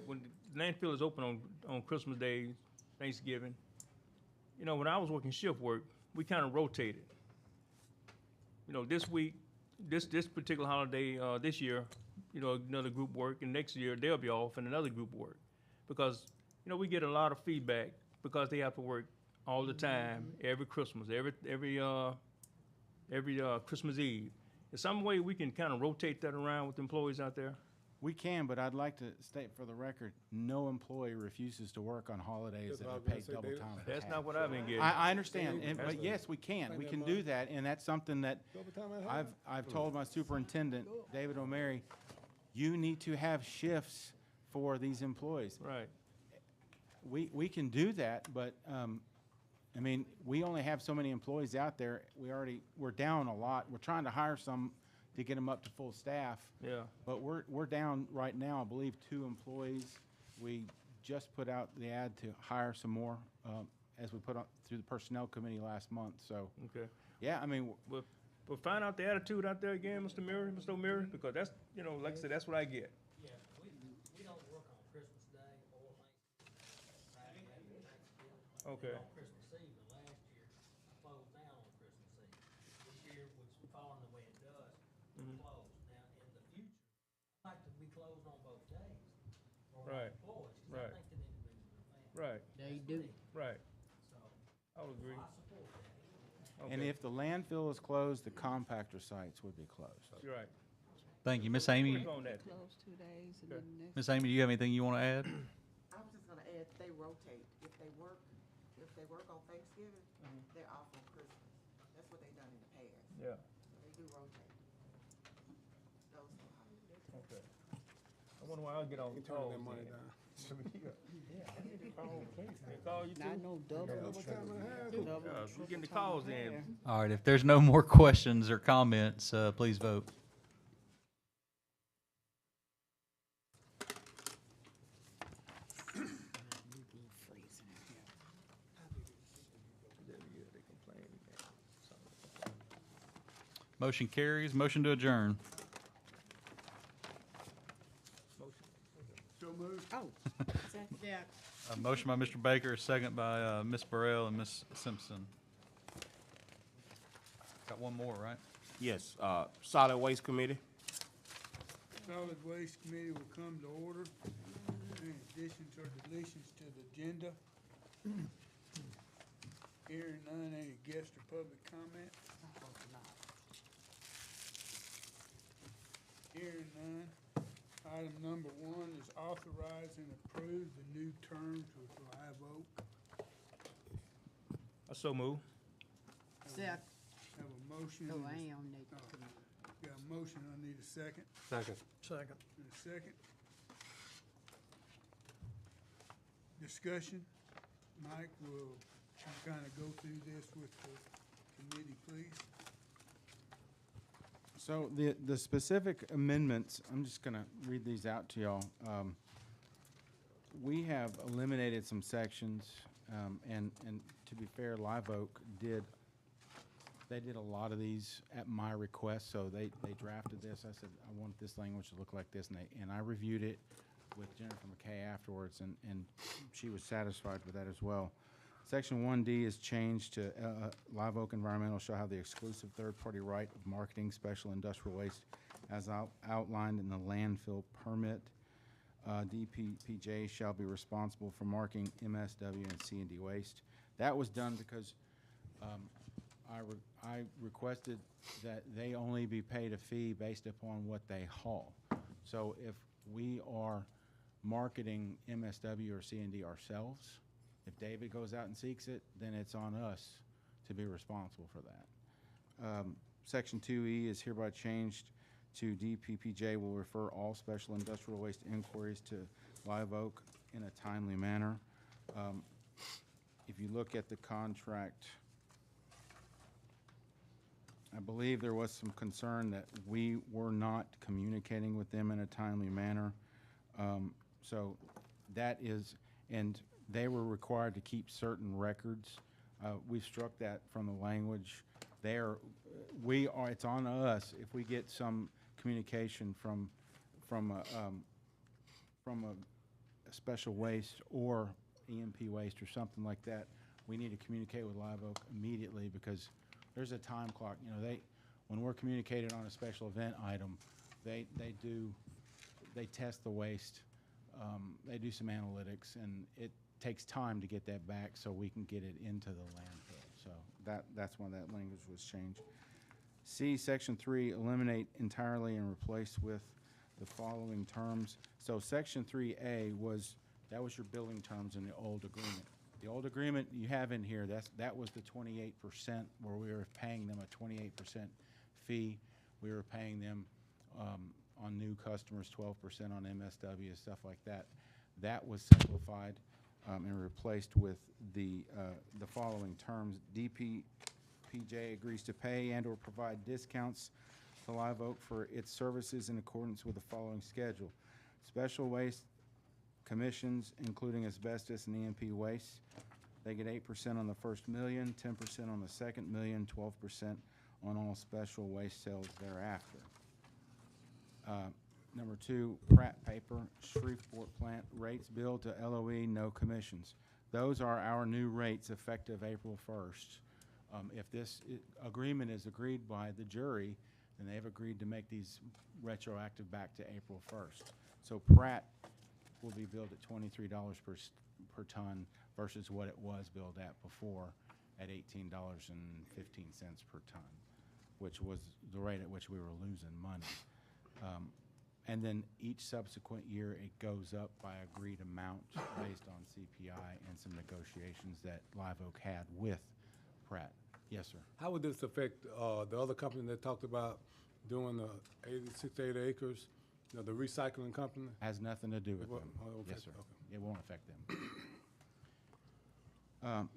when the landfill is open on Christmas Day, Thanksgiving, you know, when I was working shift work, we kind of rotated. You know, this week, this particular holiday, this year, you know, another group work, and next year they'll be off and another group work. Because, you know, we get a lot of feedback because they have to work all the time, every Christmas, every Christmas Eve. Is some way we can kind of rotate that around with employees out there? We can, but I'd like to state for the record, no employee refuses to work on holidays that are paid double time. That's not what I've been getting. I understand, but yes, we can. We can do that, and that's something that I've told my superintendent, David O'Mary, you need to have shifts for these employees. Right. We can do that, but, I mean, we only have so many employees out there. We're down a lot. We're trying to hire some to get them up to full staff. Yeah. But we're down right now, I believe, 2 employees. We just put out the ad to hire some more, as we put on through the personnel committee last month, so. Okay. Yeah, I mean. But find out the attitude out there again, Mr. O'Meary, because that's, you know, like I said, that's what I get. Yeah, we don't work on Christmas Day or Thanksgiving. Okay. On Christmas Eve, and last year I closed down on Christmas Eve. This year, which following the way it does, we're closed. Now, in the future, I'd like to be closed on both days for our Right. employees, 'cause Right. I think they need to be with their family. Right. They do. Right. So, I would agree. I support that. And if the landfill is closed, the compactor sites would be closed. You're right. Thank you. Miss Amy? Click on that. Close 2 days and Okay. then next. Miss Amy, do you have anything you want to add? I was just gonna add, they rotate. If they work on Thanksgiving, they're off on Christmas. That's what they done in the past. Yeah. They do rotate. Those two holidays. Okay. I wonder why I'll get on calls that money then. down. They call you too? I know double. Yeah, we getting the calls in. All right, if there's no more questions or comments, please vote. Motion carries. Motion to adjourn. So moved. Oh. Yeah. A motion by Mr. Baker, a second by Ms. Burrell and Ms. Simpson. Got one more, right? Yes, Solid Waste Committee. Solid Waste Committee will come to order. Any additions or deletions to the agenda? Hearing none, any guest or public comment? Hearing none. Item number 1 is authorize and approve the new terms with Live Oak. I so move. Second. Have a motion. Oh, and I a- ain't on that committee. Got a motion, I need a second. Second. Second. And a second. Discussion. Mike, will you kind of go through this with the committee, please? So the specific amendments, I'm just gonna read these out to y'all. We have eliminated some sections, and to be fair, Live Oak did a lot of these at my request, so they drafted this. I said, I want this language to look like this, and I reviewed it with Jennifer McKay afterwards, and she was satisfied with that as well. Section 1D is changed to Live Oak Environmental shall have the exclusive third-party right of marketing special industrial waste as outlined in the landfill permit. DPPJ shall be responsible for marking MSW and C&D waste. That was done because I requested that they only be paid a fee based upon what they haul. So if we are marketing MSW or C&D ourselves, if David goes out and seeks it, then it's on us to be responsible for that. Section 2E is hereby changed to DPPJ will refer all special industrial waste inquiries to Live Oak in a timely manner. If you look at the contract, I believe there was some concern that we were not communicating with them in a timely manner. So that is, and they were required to keep certain records. We've struck that from the language. It's on us if we get some communication from a special waste or EMP waste or something like that, we need to communicate with Live Oak immediately, because there's a time clock. You know, when we're communicating on a special event item, they test the waste, they do some analytics, and it takes time to get that back so we can get it into the landfill. So that's why that language was changed. C, Section 3, eliminate entirely and replace with the following terms. So Section 3A was your billing terms in the old agreement. The old agreement you have in here, that was the 28%, where we were paying them a 28% fee. We were paying them on new customers 12% on MSW, stuff like that. That was simplified and replaced with the following terms. DPPJ agrees to pay and/or provide discounts to Live Oak for its services in accordance with the following schedule: special waste commissions, including asbestos and EMP waste. They get 8% on the first million, 10% on the second million, 12% on all special waste sales thereafter. Number 2, Pratt Paper, Shreveport plant, rates billed to LOE, no commissions. Those are our new rates effective April 1st. If this agreement is agreed by the jury, then they've agreed to make these retroactive back to April 1st. So Pratt will be billed at $23 per ton versus what it was billed at before at $18.15 per ton, which was the rate at which we were losing money. And then each subsequent year, it goes up by agreed amount based on CPI and some negotiations that Live Oak had with Pratt. Yes, sir. How would this affect the other company that talked about doing the 68 acres, you know, the recycling company? Has nothing to do with them. Okay, Yes, sir. okay. It won't affect them.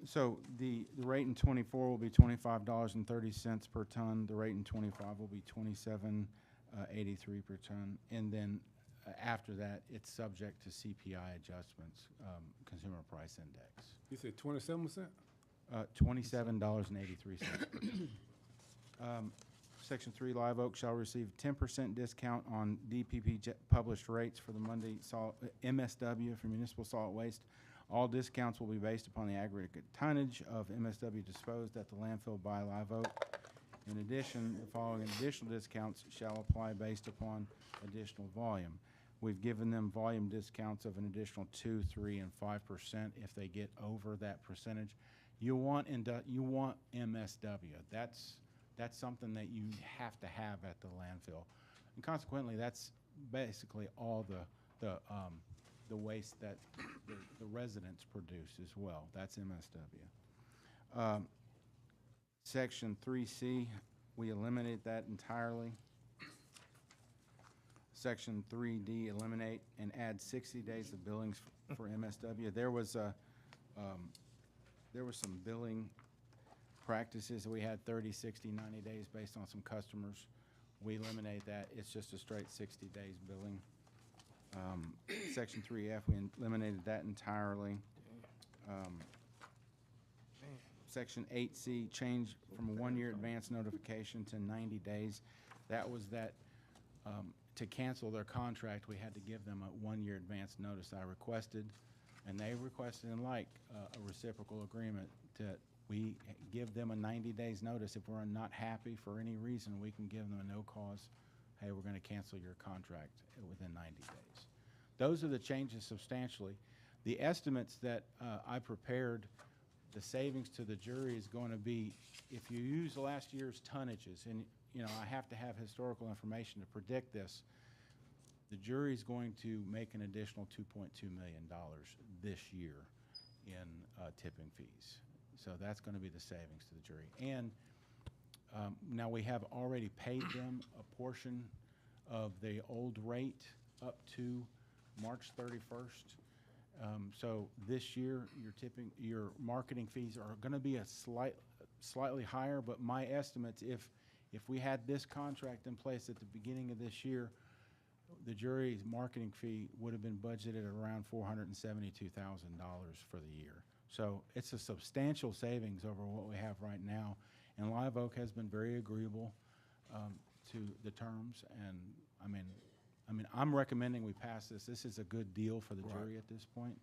So the rate in 24 will be $25.30 per ton. The rate in 25 will be $27.83 per ton. And then after that, it's subject to CPI adjustments, Consumer Price Index. You said 27%? $27.83 per ton. Section 3, Live Oak shall receive 10% discount on DPP published rates for the Monday MSW for municipal solid waste. All discounts will be based upon the aggregate tonnage of MSW disposed at the landfill by Live Oak. In addition, the following additional discounts shall apply based upon additional volume. We've given them volume discounts of an additional 2%, 3%, and 5% if they get over that percentage. You want MSW. That's something that you have to have at the landfill, and consequently, that's basically all the waste that the residents produce as well. That's MSW. Section 3C, we eliminate that entirely. Section 3D, eliminate and add 60 days of billings for MSW. There was some billing practices. We had 30, 60, 90 days based on some customers. We eliminate that. It's just a straight 60 days billing. Section 3F, we eliminated that entirely. Section 8C, change from a 1-year advance notification to 90 days. That was to cancel their contract, we had to give them a 1-year advance notice. I requested, and they requested and like a reciprocal agreement that we give them a 90 days notice. If we're not happy for any reason, we can give them a no cause, hey, we're going to cancel your contract within 90 days. Those are the changes substantially. The estimates that I prepared, the savings to the jury is going to be, if you use last year's tonnages, and you know I have to have historical information to predict this, the jury is going to make an additional $2.2 million this year in tipping fees. So that's going to be the savings to the jury. And now we have already paid them a portion of the old rate up to March 31st. So this year, your marketing fees are going to be slightly higher, but my estimates, if we had this contract in place at the beginning of this year, the jury's marketing fee would have been budgeted at around $472,000 for the year. So it's a substantial savings over what we have right now. And Live Oak has been very agreeable to the terms. And I'm recommending we pass this. This is a good deal for the jury at this point.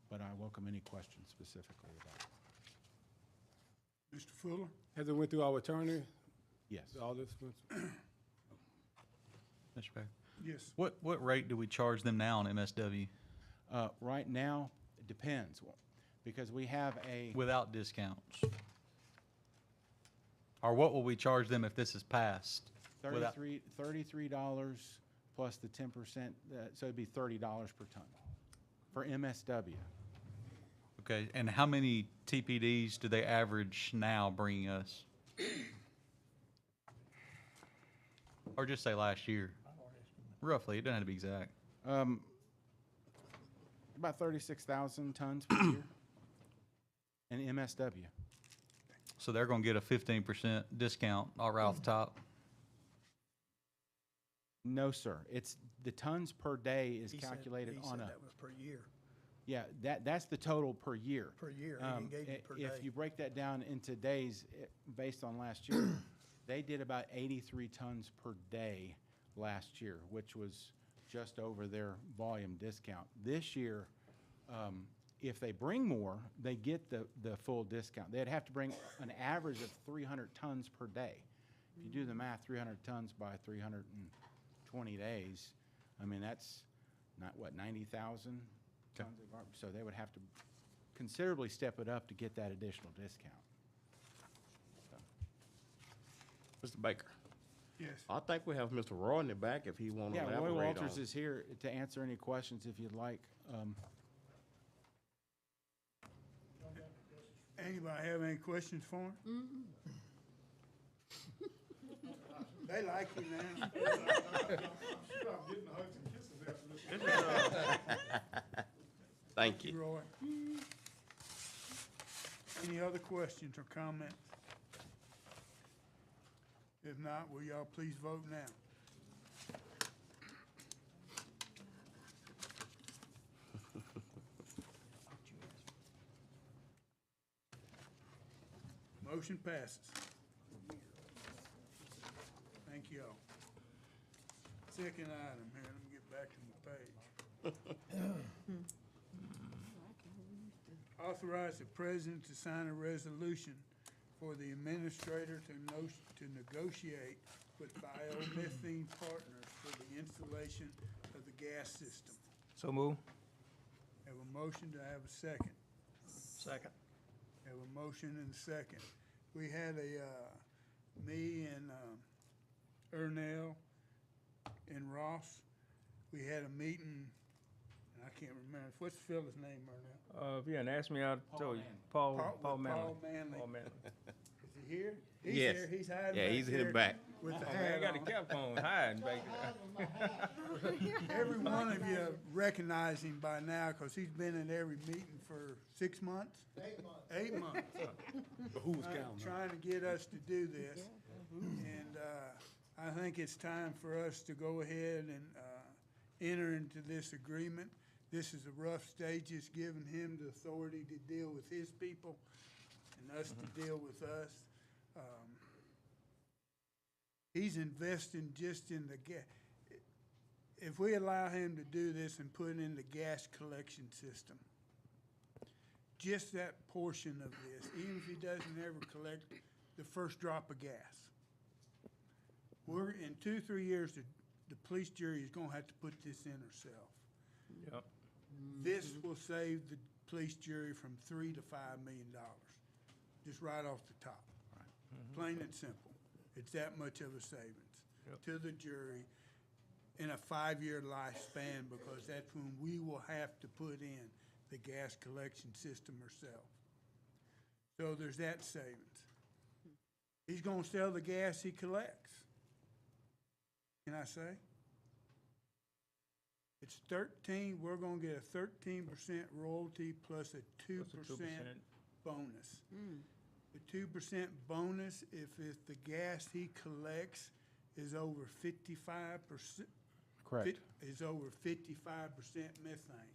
But I welcome any questions specifically about it. Mr. Fuller? Has it went through our attorney? Yes. All this, Mr. Baker? Yes. What rate do we charge them now on MSW? Right now, it depends, because we have a. Without discounts? Or what will we charge them if this is passed? Without- $33 plus the 10%, so it'd be $30 per ton for MSW. Okay, and how many TPDs do they average now bringing us? Or just say last year? Roughly, it doesn't have to be exact. About 36,000 tons per year in MSW. So they're gonna get a 15% discount all right off the top? No, sir. It's the tons per day is He said- calculated he on said a. that was per year. Yeah, that's the total per year. Per year, he engaged it per If day. you break that down into days, based on last year, they did about 83 tons per day last year, which was just over their volume discount. This year, if they bring more, they get the full discount. They'd have to bring an average of 300 tons per day. If you do the math, 300 tons by 320 days, I mean, that's not, what, 90,000 tons of garbage? So they would have to considerably step it up to get that additional discount. Mr. Baker? Yes. I think we have Mr. Roy in the back if he want to Yeah, elaborate Roy on. Walters is here to answer any questions if you'd like. Anybody have any questions for him? They like you now. Thank you. Roy. Any other questions or comments? If not, will y'all please vote now? Motion passes. Thank you all. Second item here, let me get back to my page. Authorize the president to sign a resolution for the administrator to negotiate with biomethane partners for the installation of the gas system. So move. Have a motion, to have a second? Second. Have a motion and a second. We had me and Ernell and Ross, we had a meeting, and I can't remember, what's the fella's name, Ernell? If you hadn't asked me, I'd tell you. Paul Manley. Paul Manley. Paul Manley. Is he here? He's Yes. here, he's hiding Yeah, back he's in the there back. with the Oh, man, I hat got the on. cap on, hiding back there. Every one of you recognize him by now, because he's been in every meeting for 6 months? 8 months. Who's counting? Trying to get us to do this. And I think it's time for us to go ahead and enter into this agreement. This is a rough stages, giving him the authority to deal with his people and us to deal with us. He's investing just in the gas. If we allow him to do this and put in the gas collection system, just that portion of this, even if he doesn't ever collect the first drop of gas, we're, in 2-3 years, the police jury is gonna have to put this in herself. Yep. This will save the police jury from $3 to $5 million, just right off the top. Plain and simple. It's that much of a savings to the jury in a 5-year lifespan, because that's when we will have to put in the gas collection system ourselves. So there's that savings. He's gonna sell the gas he collects. Can I say? It's 13, we're gonna get a 13% royalty plus a 2% bonus. The 2% bonus, if the gas he collects is over 55%, Correct. Is over 55% methane.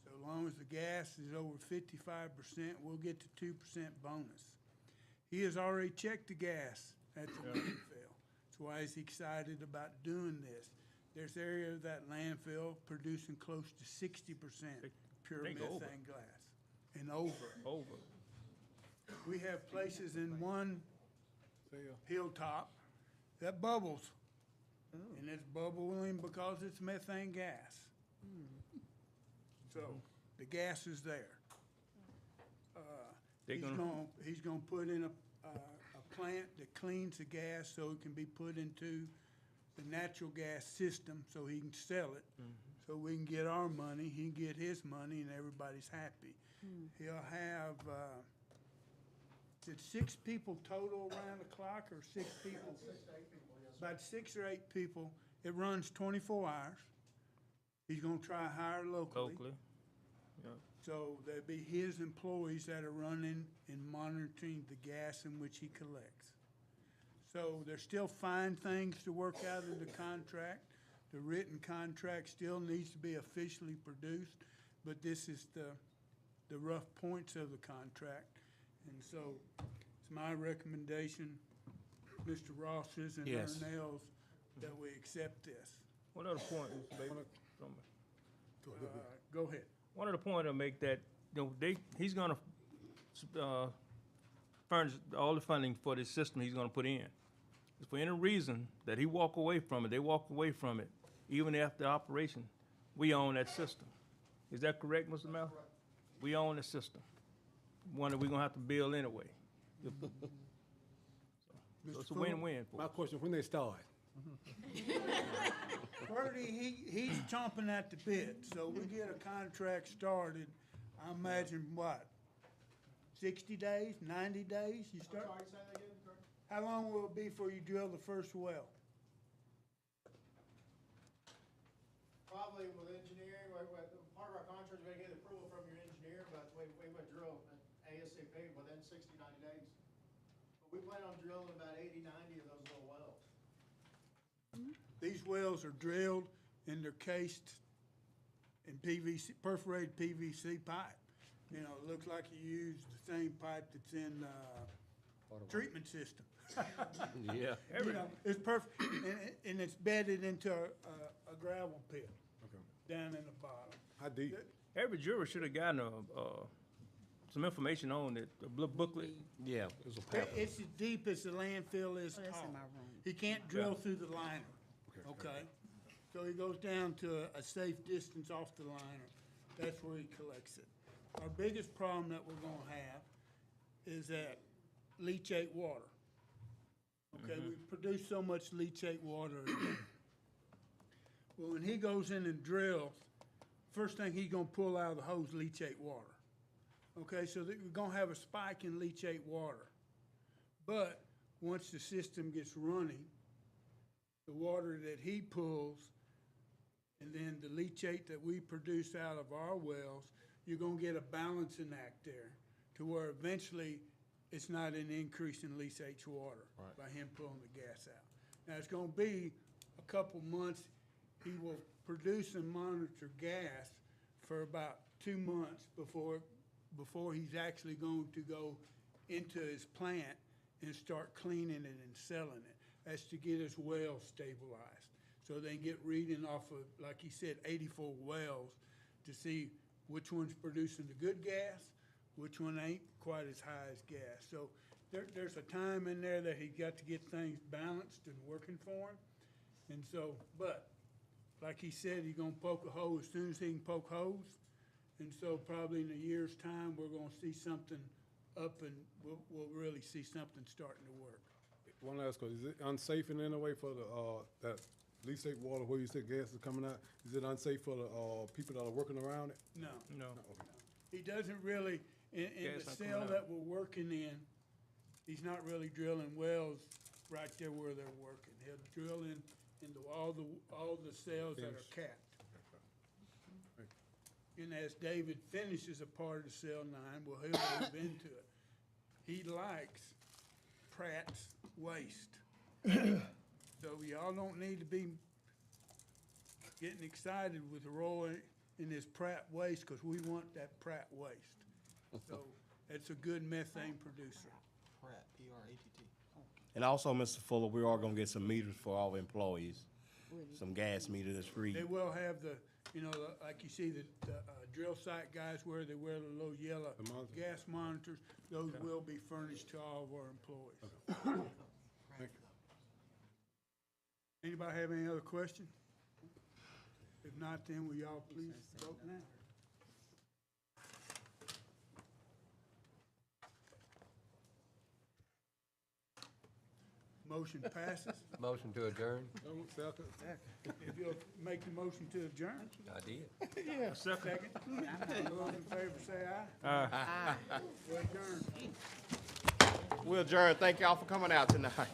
So long as the gas is over 55%, we'll get the 2% bonus. He has already checked the gas at the landfill. That's why he's excited about doing this. There's area of that landfill producing close to 60% pure They go over. methane gas and over. Over. We have places in one hilltop that bubbles. And it's bubbling because it's methane gas. So the gas is there. They're He's gonna put in a plant that cleans the gas so it can be put into the natural gas system so he can sell it. So we can get our money, he can get his money, and everybody's happy. He'll have, is it 6 people total around the clock, or 6 people? About 6 or 8 people. It runs 24 hours. He's gonna try hire locally. Locally. Yeah. So there'd be his employees that are running and monitoring the gas in which he collects. So there's still fine things to work out of the contract. The written contract still needs to be officially produced, but this is the rough points of the contract. And so it's my recommendation, Mr. Ross's and Yes. Ernell's, that we accept this. One other point, Mr. Bailey. Go ahead. One of the point I make that, he's gonna, furnish all the funding for this system he's gonna put in. If for any reason that he walk away from it, they walk away from it, even after operation, we own that system. Is that correct, Mr. Mel? We own the system. One that we're gonna have to build anyway. So it's a win-win for us. My question, when they start? Bertie, he's chomping at the bit, so we get a contract started, I imagine what? 60 days, 90 days, you start? How long will it be before you drill the first well? Probably with engineering, part of our contract, we gotta get approval from your engineer, but we would drill ASAP within 60, 90 days. But we plan on drilling about 80, 90 of those little wells. These wells are drilled and they're cased in PVC, perforated PVC pipe. You know, it looks like you used the same pipe that's in treatment system. Yeah. You know, it's perfect, and it's bedded into a gravel pit down in the bottom. How deep? Every juror should have gotten some information on it, a booklet. Yeah, it was a paper. It's as deep as the landfill is that's tall. in my room. He can't drill through the liner, okay? So he goes down to a safe distance off the liner. That's where he collects it. Our biggest problem that we're gonna have is that leachate water. Okay, we produce so much leachate water a day. Well, when he goes in and drills, first thing he's gonna pull out of the hose, leachate water. Okay, so that we're gonna have a spike in leachate water. But once the system gets running, the water that he pulls and then the leachate that we produce out of our wells, you're gonna get a balancing act there to where eventually it's not an increase in leachate water by him pulling the gas out. Now, it's gonna be a couple months. He will produce and monitor gas for about 2 months before he's actually going to go into his plant and start cleaning it and selling it. That's to get his wells stabilized. So they get reading off of, like he said, 84 wells to see which one's producing the good gas, which one ain't quite as high as gas. So there's a time in there that he got to get things balanced and working for him. And so, but like he said, he's gonna poke a hole as soon as he can poke holes. And so probably in a year's time, we're gonna see something up and we'll really see something starting to work. One last question, is it unsafe in any way for the, that leachate water where you said gas is coming out? Is it unsafe for the, people that are working around it? No. No. He doesn't really, in Gas the not cell coming out. that we're working in, he's not really drilling wells right there where they're working. He'll drill into all the cells that are capped. And as David finishes a part of cell 9, well, he'll move into it. He likes Pratt's waste. So y'all don't need to be getting excited with Roy in this Pratt waste, because we want that Pratt waste. So it's a good methane producer. Pratt, P-R-A-T-T. And also, Mr. Fuller, we are gonna get some meters for our employees, some gas meter that's free. They will have like you see the drill site guys wear, they wear the little yellow gas monitors. Those will be furnished to all of our employees. Anybody have any other questions? If not, then will y'all please vote now? Motion passes. Motion to adjourn? If you'll make the motion to adjourn. I did. Yeah. Second. All those in favor say aye. Aye. We're adjourned. We'll adjourn. Thank y'all for coming out tonight.